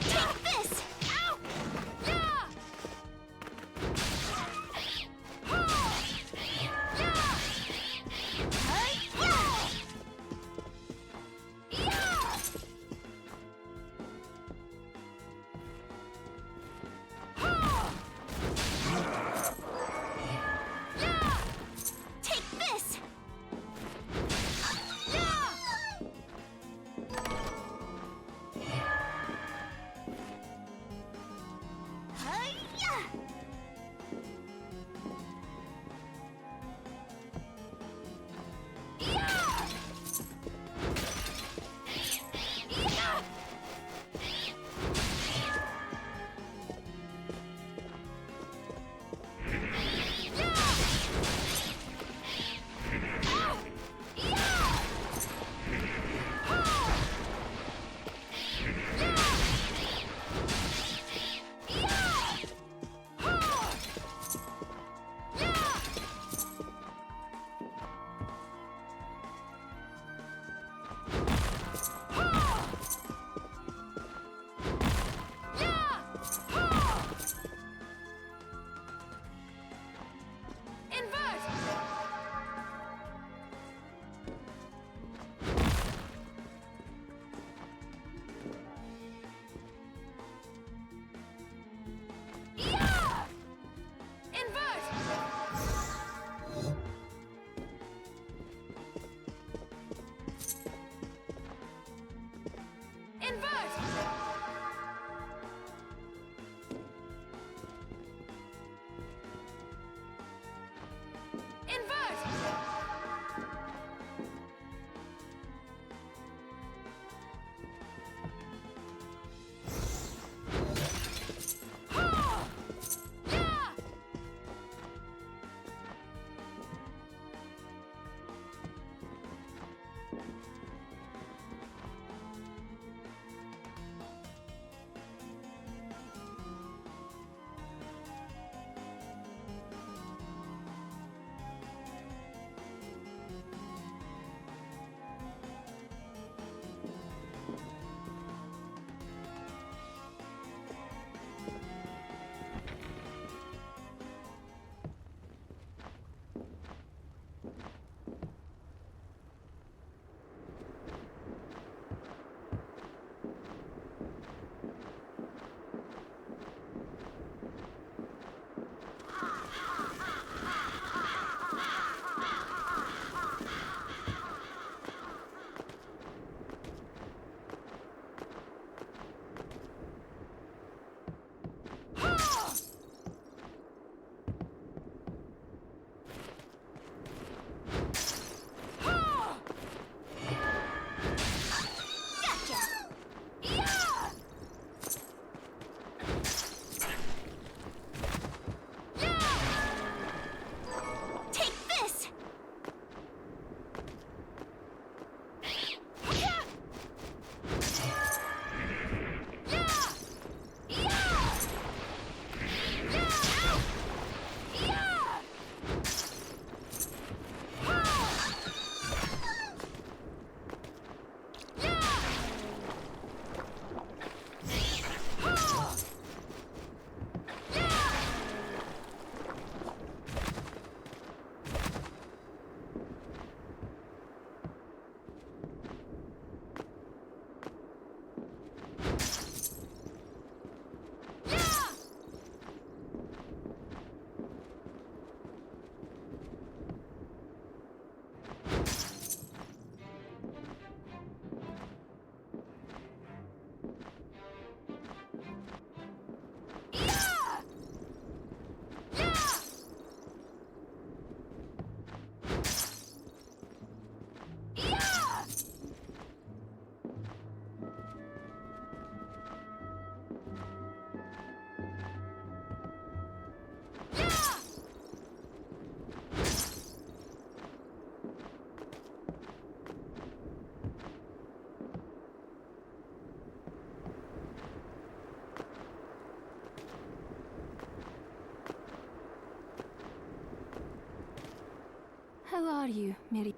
Take this! Ow! Take this! How are you, Mary?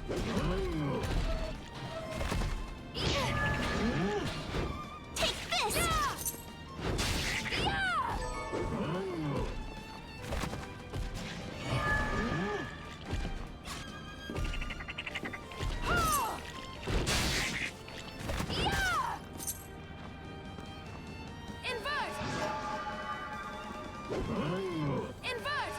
Take this! Invert! Invert!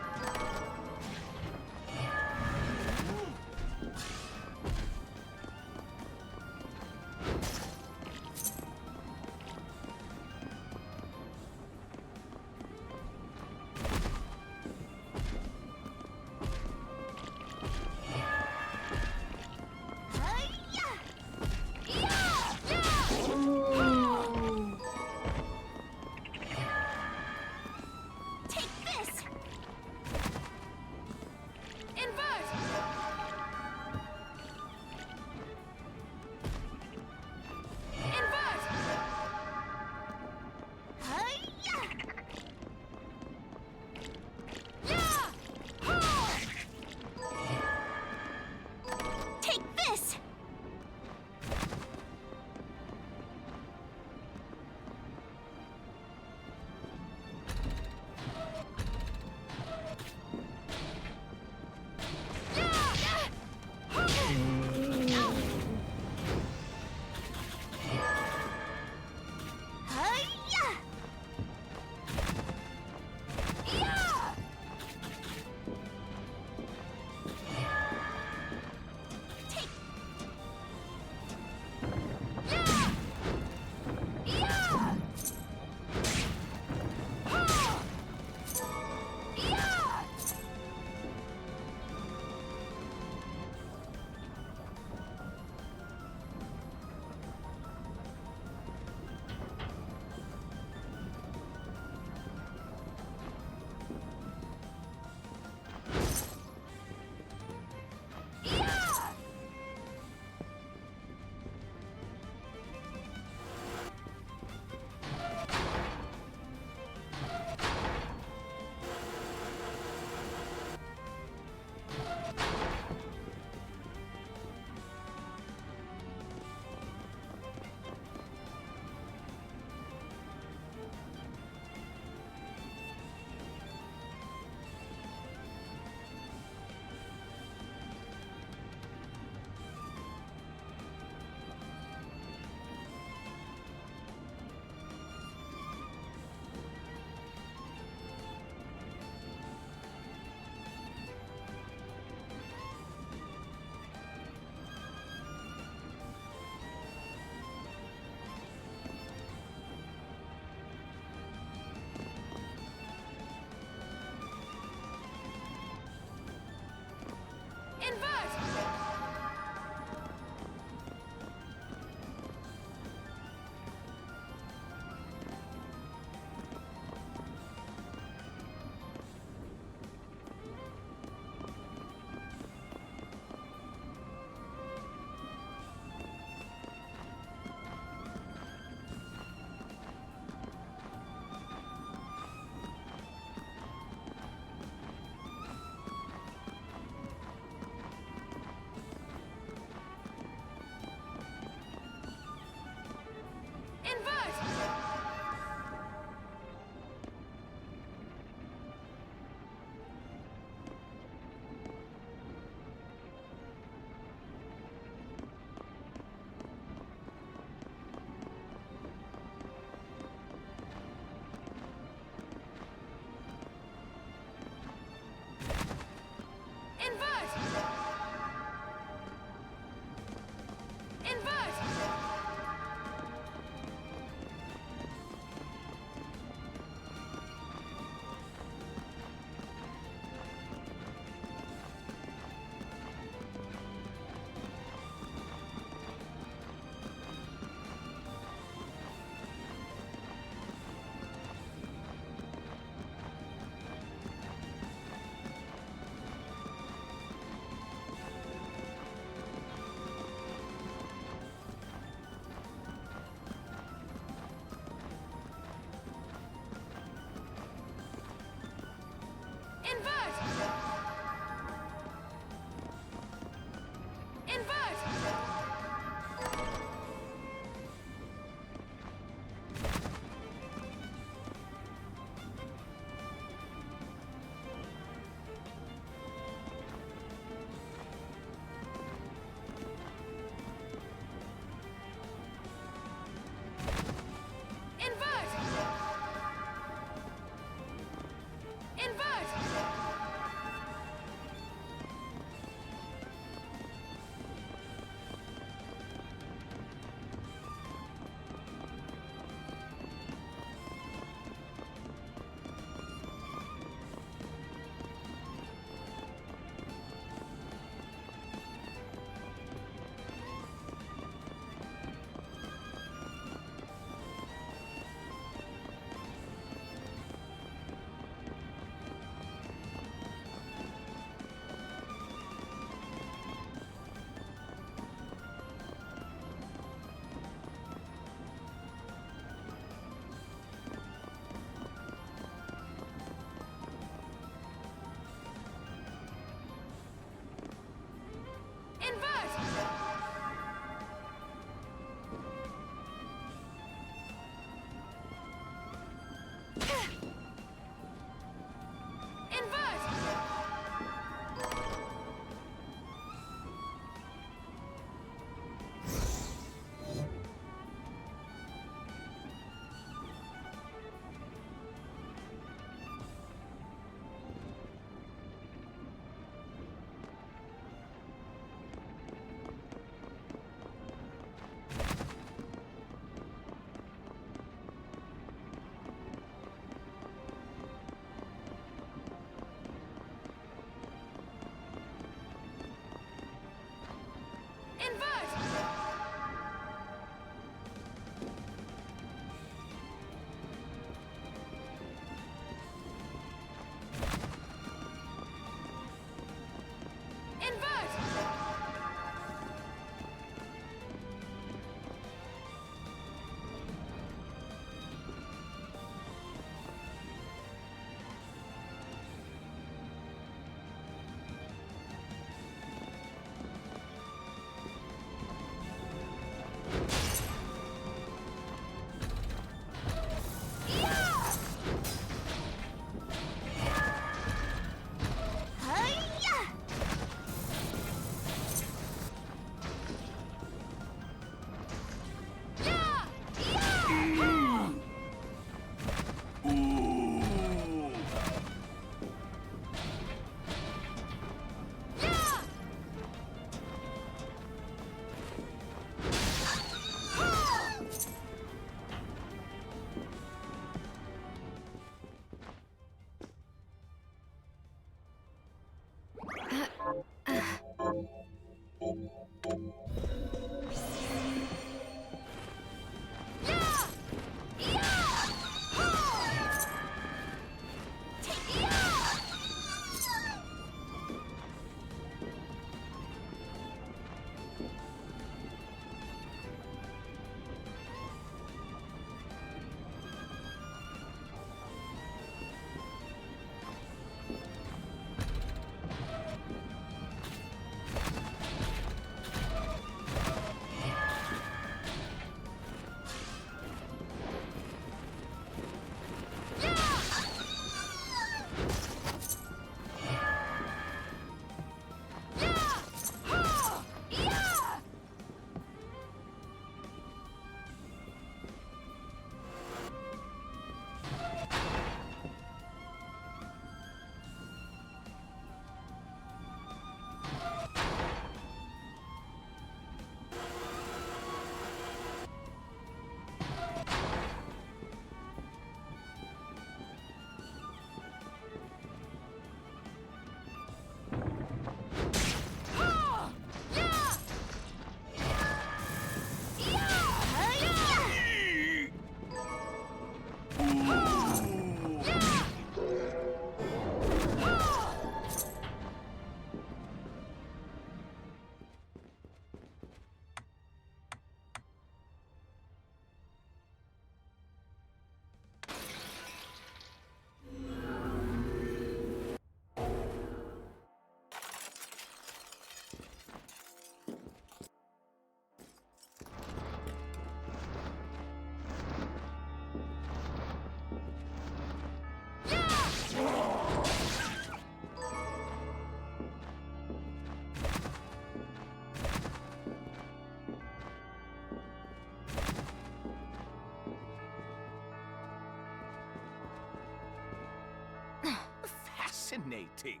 fascinating.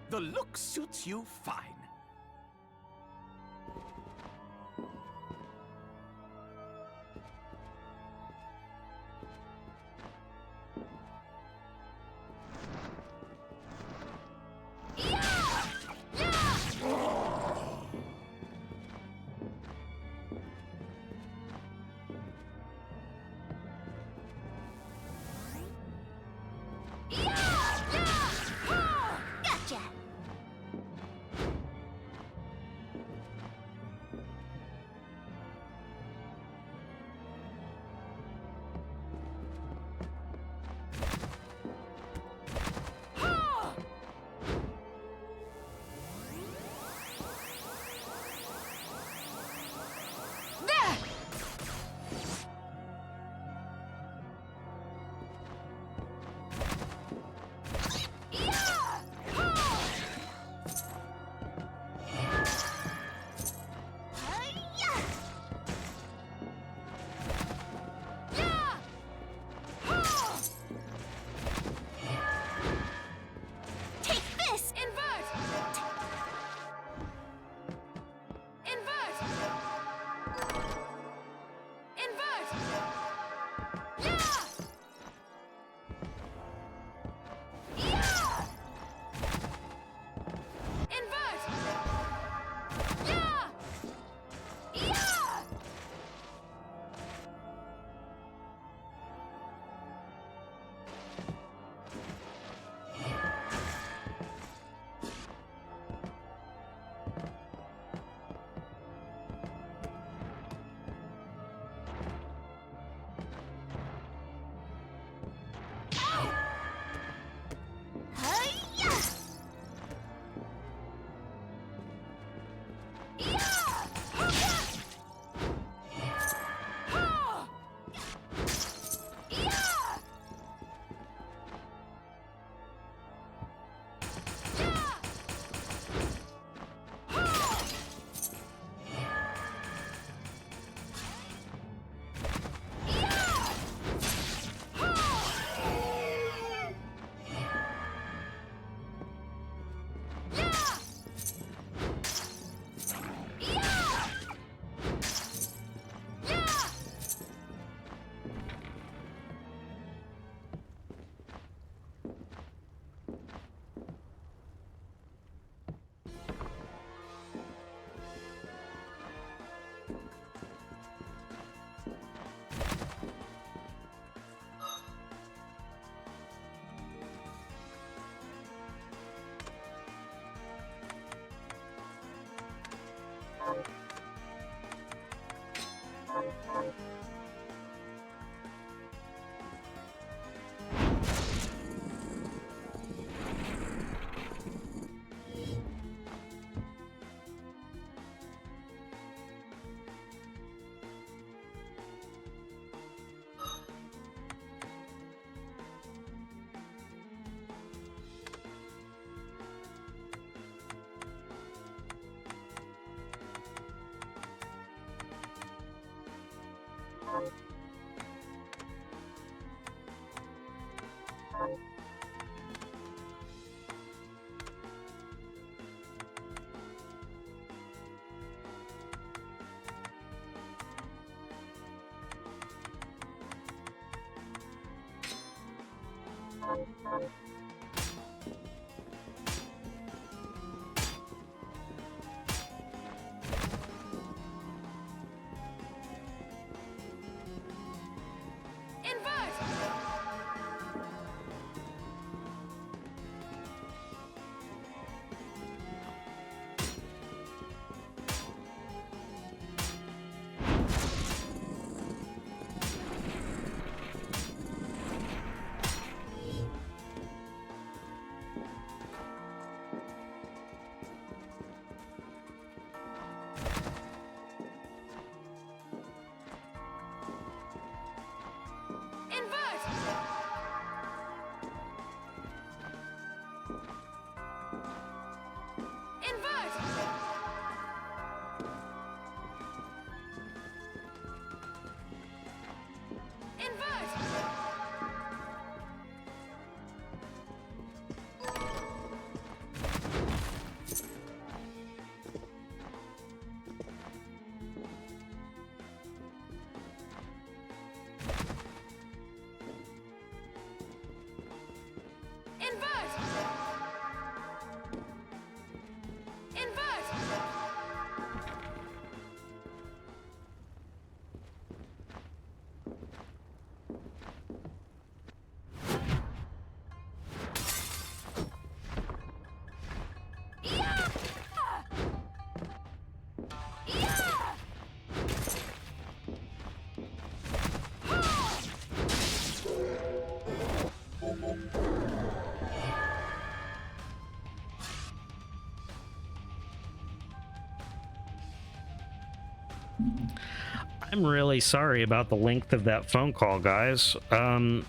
The look suits you fine. Gotcha! There! Take this! Invert! Invert! Invert! Yeah! Yeah! Invert! Yeah! Yeah! Hi-ya! Yeah! Ha-ha! Ha! Yeah! Yeah! Ha! Yeah! Yeah! Yeah! Yeah! Invert! I'm really sorry about the length of that phone call, guys. I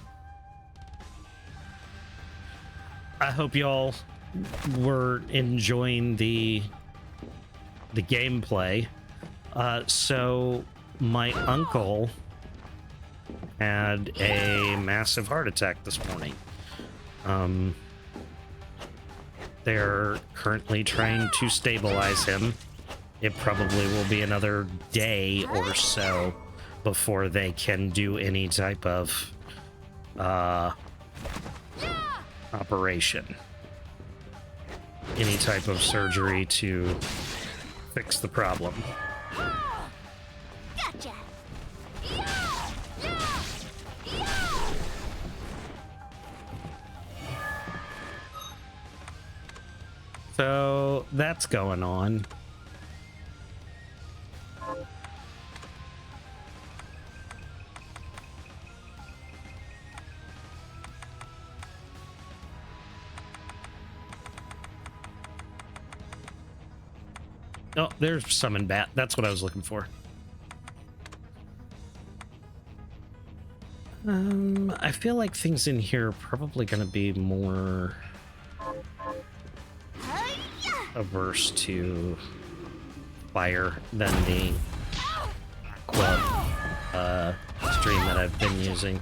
hope y'all were enjoying the gameplay. So my uncle had a massive heart attack this morning. They're currently trying to stabilize him. It probably will be another day or so before they can do any type of operation. Any type of surgery to fix the problem. Gotcha. So that's going on. Oh, there's summon bat. That's what I was looking for. I feel like things in here are probably going to be more averse to fire than the aqua stream that I've been using.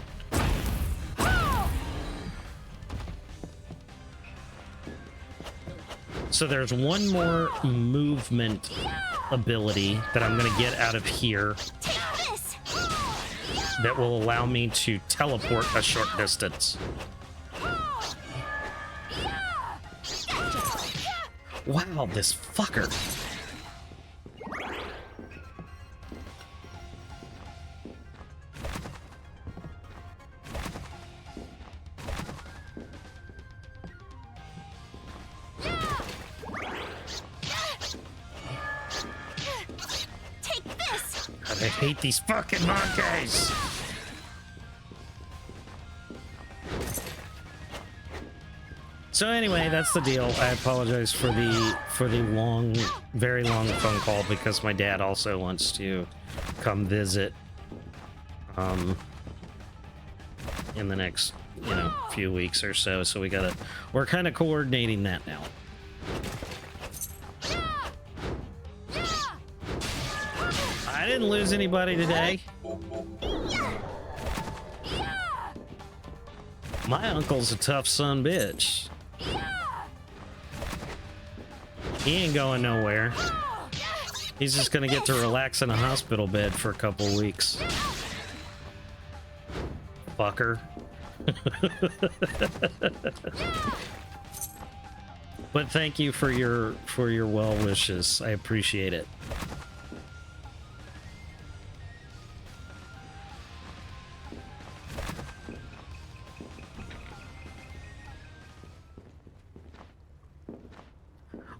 So there's one more movement ability that I'm going to get out of here that will allow me to teleport a short distance. Wow, this fucker. Take this. God, I hate these fucking monkeys. So anyway, that's the deal. I apologize for the long, very long phone call because my dad also wants to come visit in the next, few weeks or so. So we're kind of coordinating that now. I didn't lose anybody today. My uncle's a tough son bitch. He ain't going nowhere. He's just gonna get to relax in a hospital bed for a couple weeks. Fucker. But thank you for your well wishes. I appreciate it.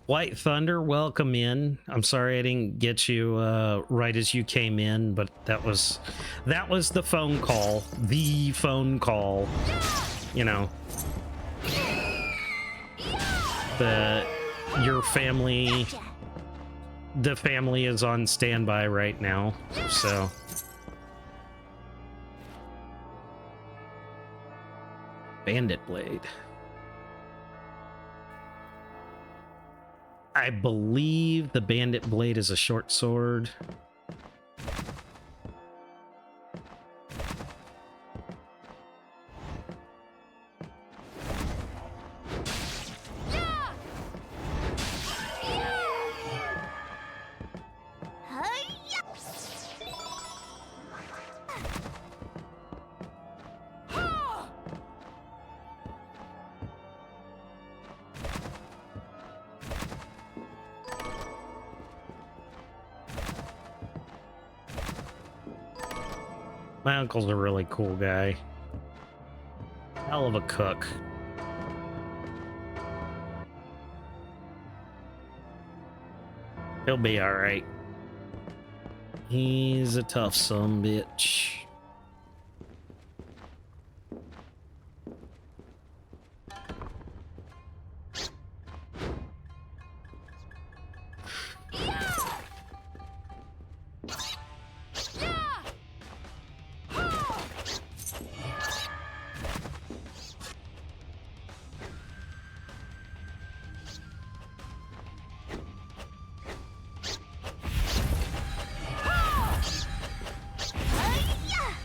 White Thunder, welcome in. I'm sorry I didn't get you right as you came in, but that was the phone call. The phone call. Your family, the family is on standby right now, so. Bandit Blade. I believe the Bandit Blade is a short sword. My uncle's a really cool guy. Hell of a cook. He'll be alright. He's a tough son bitch.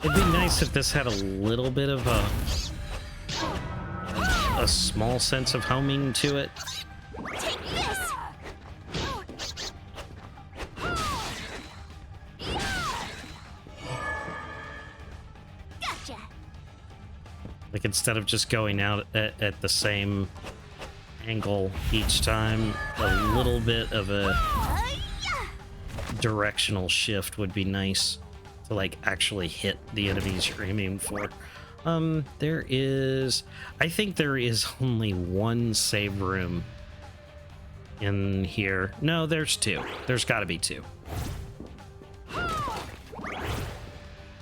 It'd be nice if this had a little bit of a small sense of homing to it. Take this! Gotcha! Like, instead of just going out at the same angle each time, a little bit of a directional shift would be nice to, like, actually hit the enemies you're aiming for. There is... I think there is only one save room in here. No, there's two. There's got to be two.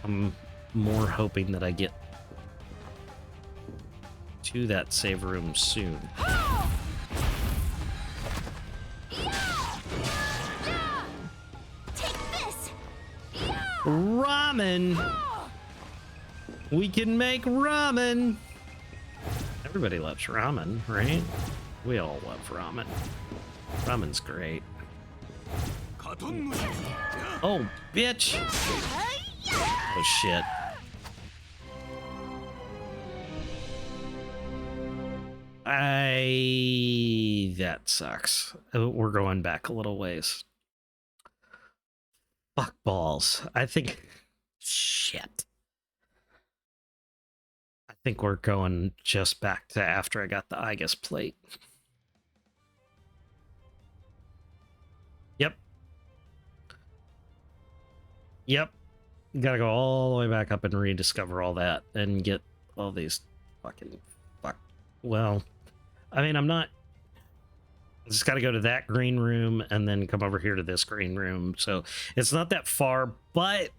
I'm more hoping that I get to that save room soon. Take this! Ramen! We can make ramen! Everybody loves ramen, right? We all love ramen. Ramen's great. Oh, bitch! Oh, shit. That sucks. We're going back a little ways. Fuck balls. I think... Shit. I think we're going just back to after I got the Igus plate. Yep. Yep. Gotta go all the way back up and rediscover all that and get all these fucking... Fuck. Well, I mean, I'm not... I just gotta go to that green room and then come over here to this green room. So it's not that far, but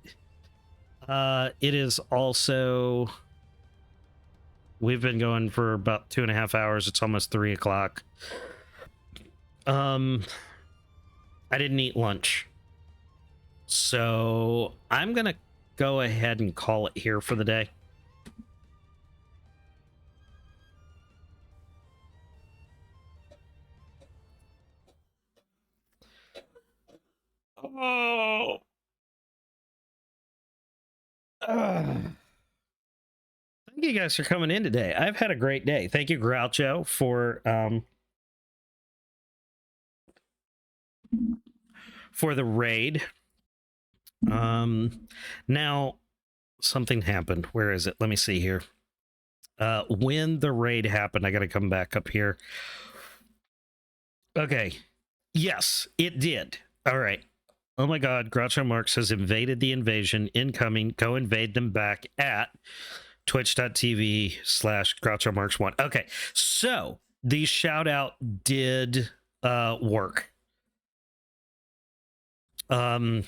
it is also... We've been going for about 2.5 hours. It's almost 3 o'clock. I didn't eat lunch. So I'm going to go ahead and call it here for the day. Oh. Thank you guys for coming in today. I've had a great day. Thank you, Groucho, for the raid. Now something happened. Where is it? Let me see here. When the raid happened, I got to come back up here. Okay. Yes, it did. All right. Oh my God. Groucho Marx has invaded the invasion. Incoming. Go invade them back at twitch.tv/GrouchoMarx1. Okay. So the shout out did work. I'm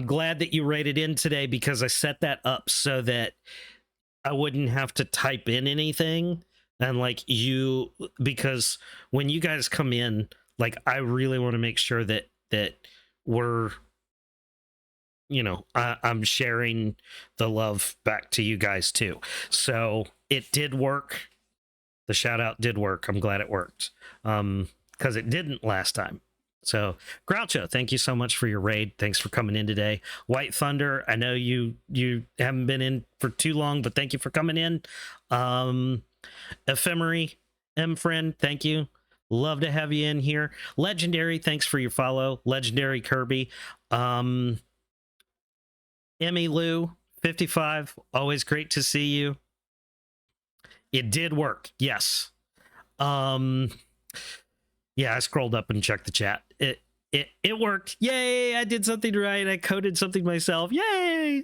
glad that you rated in today because I set that up so that I wouldn't have to type in anything. And like you, because when you guys come in, like I really want to make sure that we're, you know, I'm sharing the love back to you guys too. So it did work. The shout out did work. I'm glad it worked. Because it didn't last time. So Groucho, thank you so much for your raid. Thanks for coming in today. White Thunder, I know you haven't been in for too long, but thank you for coming in. Ephemery, M friend, thank you. Love to have you in here. Legendary, thanks for your follow. Legendary Kirby. Emmy Lou, 55, always great to see you. It did work, yes. Yeah, I scrolled up and checked the chat. It worked. Yay, I did something right. I coded something myself. Yay.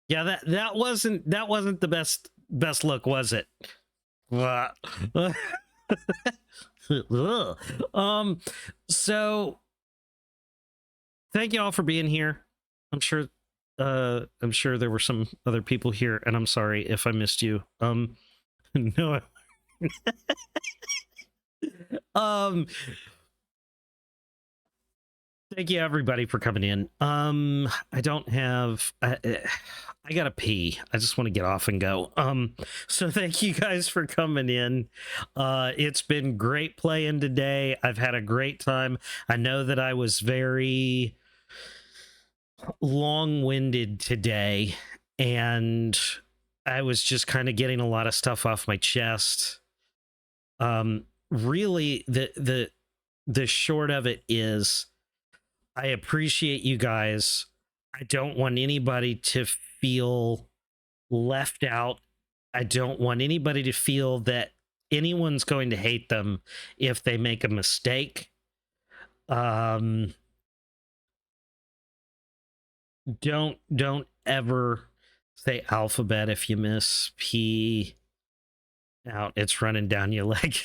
Yeah, that wasn't the best look, was it? So thank you all for being here. I'm sure there were some other people here, and I'm sorry if I missed you. No. Thank you everybody for coming in. I gotta pee. I just want to get off and go. So thank you guys for coming in. It's been great playing today. I've had a great time. I know that I was very long-winded today, and I was just kind of getting a lot of stuff off my chest. Really, the short of it is, I appreciate you guys. I don't want anybody to feel left out. I don't want anybody to feel that anyone's going to hate them if they make a mistake. Don't ever say alphabet if you miss P out. It's running down your leg.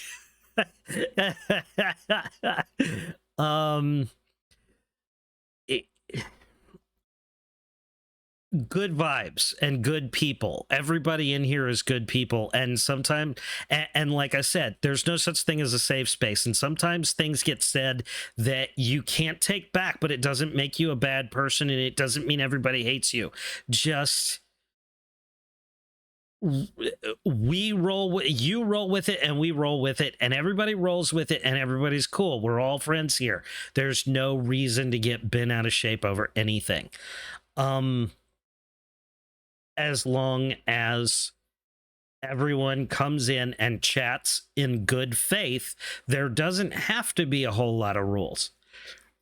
Good vibes and good people. Everybody in here is good people, and sometimes, and like I said, there's no such thing as a safe space, and sometimes things get said that you can't take back, but it doesn't make you a bad person, and it doesn't mean everybody hates you. Just we roll, you roll with it, and we roll with it, and everybody rolls with it, and everybody's cool. We're all friends here. There's no reason to get bent out of shape over anything. As long as everyone comes in and chats in good faith, there doesn't have to be a whole lot of rules,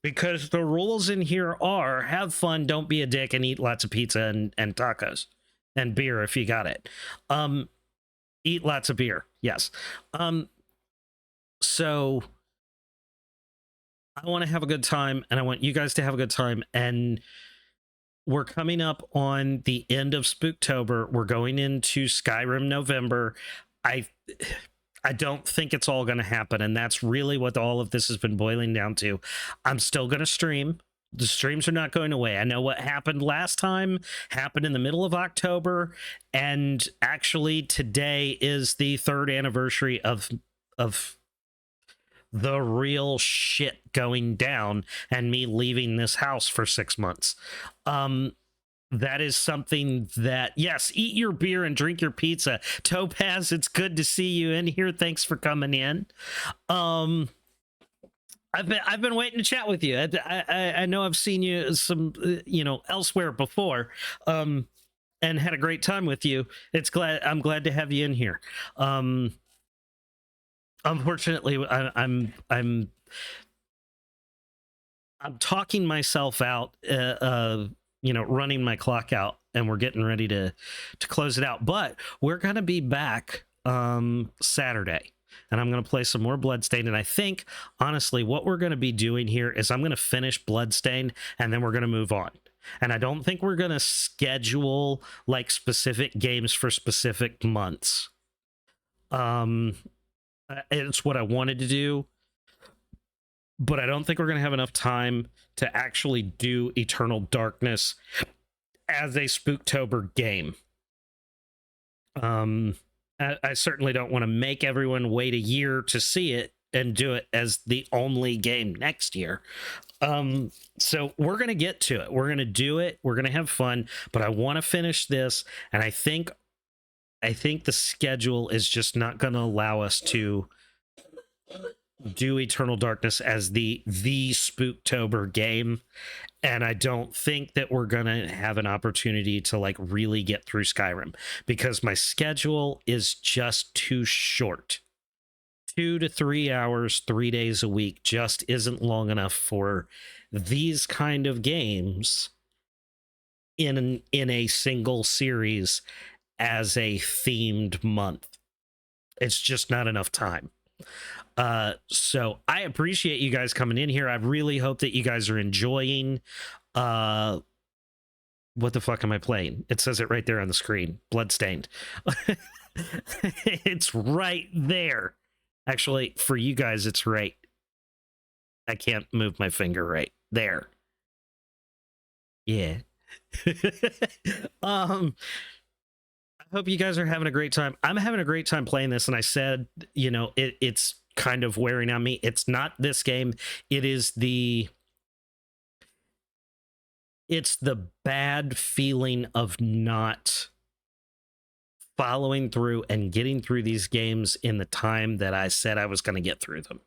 because the rules in here are have fun, don't be a dick, and eat lots of pizza and tacos and beer if you got it. Eat lots of beer, yes. So I want to have a good time, and I want you guys to have a good time, and we're coming up on the end of Spooktober. We're going into Skyrim November. I don't think it's all going to happen, and that's really what all of this has been boiling down to. I'm still going to stream. The streams are not going away. I know what happened last time happened in the middle of October, and actually today is the 3rd anniversary of the real shit going down and me leaving this house for 6 months. That is something that, yes, eat your beer and drink your pizza. Topaz, it's good to see you in here. Thanks for coming in. I've been waiting to chat with you. I know I've seen you elsewhere before, and had a great time with you. I'm glad to have you in here. Unfortunately, I'm talking myself out, running my clock out, and we're getting ready to close it out. But we're gonna be back Saturday, and I'm gonna play some more Bloodstained. And I think, honestly, what we're gonna be doing here is I'm gonna finish Bloodstained, and then we're gonna move on. And I don't think we're gonna schedule like specific games for specific months. It's what I wanted to do, but I don't think we're going to have enough time to actually do Eternal Darkness as a Spooktober game. I certainly don't want to make everyone wait a year to see it and do it as the only game next year. So we're going to get to it. We're going to do it. We're going to have fun, but I want to finish this, and I think the schedule is just not going to allow us to do Eternal Darkness as the Spooktober game, and I don't think that we're going to have an opportunity to like really get through Skyrim, because my schedule is just too short. 2 to 3 hours, 3 days a week just isn't long enough for these kind of games in a single series as a themed month. It's just not enough time. So I appreciate you guys coming in here. I really hope that you guys are enjoying what the fuck am I playing? It says it right there on the screen. Bloodstained. It's right there. Actually, for you guys, it's right. I can't move my finger right there. Yeah. I hope you guys are having a great time. I'm having a great time playing this, and I said, it's kind of wearing on me. It's not this game. It's the bad feeling of not following through and getting through these games in the time that I said I was going to get through them.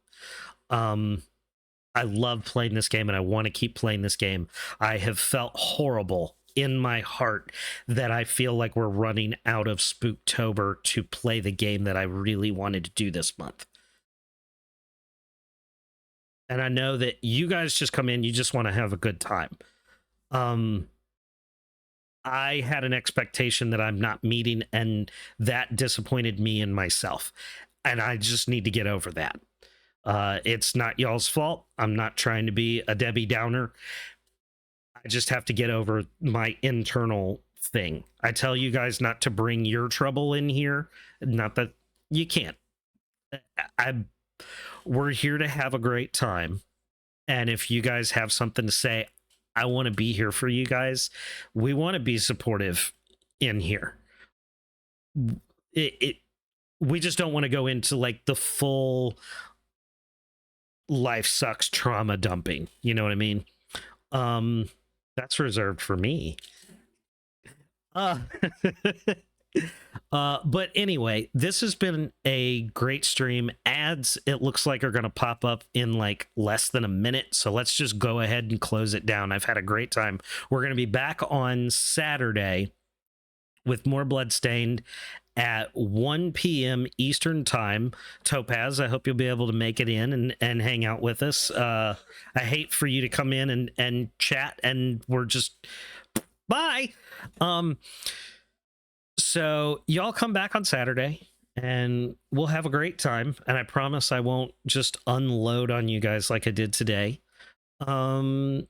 I love playing this game and I want to keep playing this game. I have felt horrible in my heart that I feel like we're running out of Spooktober to play the game that I really wanted to do this month. And I know that you guys just come in, you just want to have a good time. I had an expectation that I'm not meeting, and that disappointed me in myself. And I just need to get over that. It's not y'all's fault. I'm not trying to be a Debbie Downer. I just have to get over my internal thing. I tell you guys not to bring your trouble in here. Not that you can't. We're here to have a great time. And if you guys have something to say, I want to be here for you guys. We want to be supportive in here. We just don't want to go into like the full life sucks trauma dumping. You know what I mean? That's reserved for me. But anyway, this has been a great stream. Ads, it looks like, are going to pop up in like less than a minute. So let's just go ahead and close it down. I've had a great time. We're going to be back on Saturday with more Bloodstained at 1 p.m. Eastern time. Topaz, I hope you'll be able to make it in and hang out with us. I hate for you to come in and chat and we're just bye. So y'all come back on Saturday and we'll have a great time. And I promise I won't just unload on you guys like I did today. And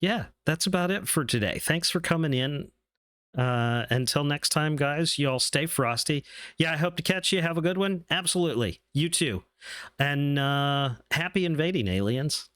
yeah, that's about it for today. Thanks for coming in. Until next time, guys, y'all stay frosty. Yeah, I hope to catch you. Have a good one. Absolutely. You too. And happy invading, aliens.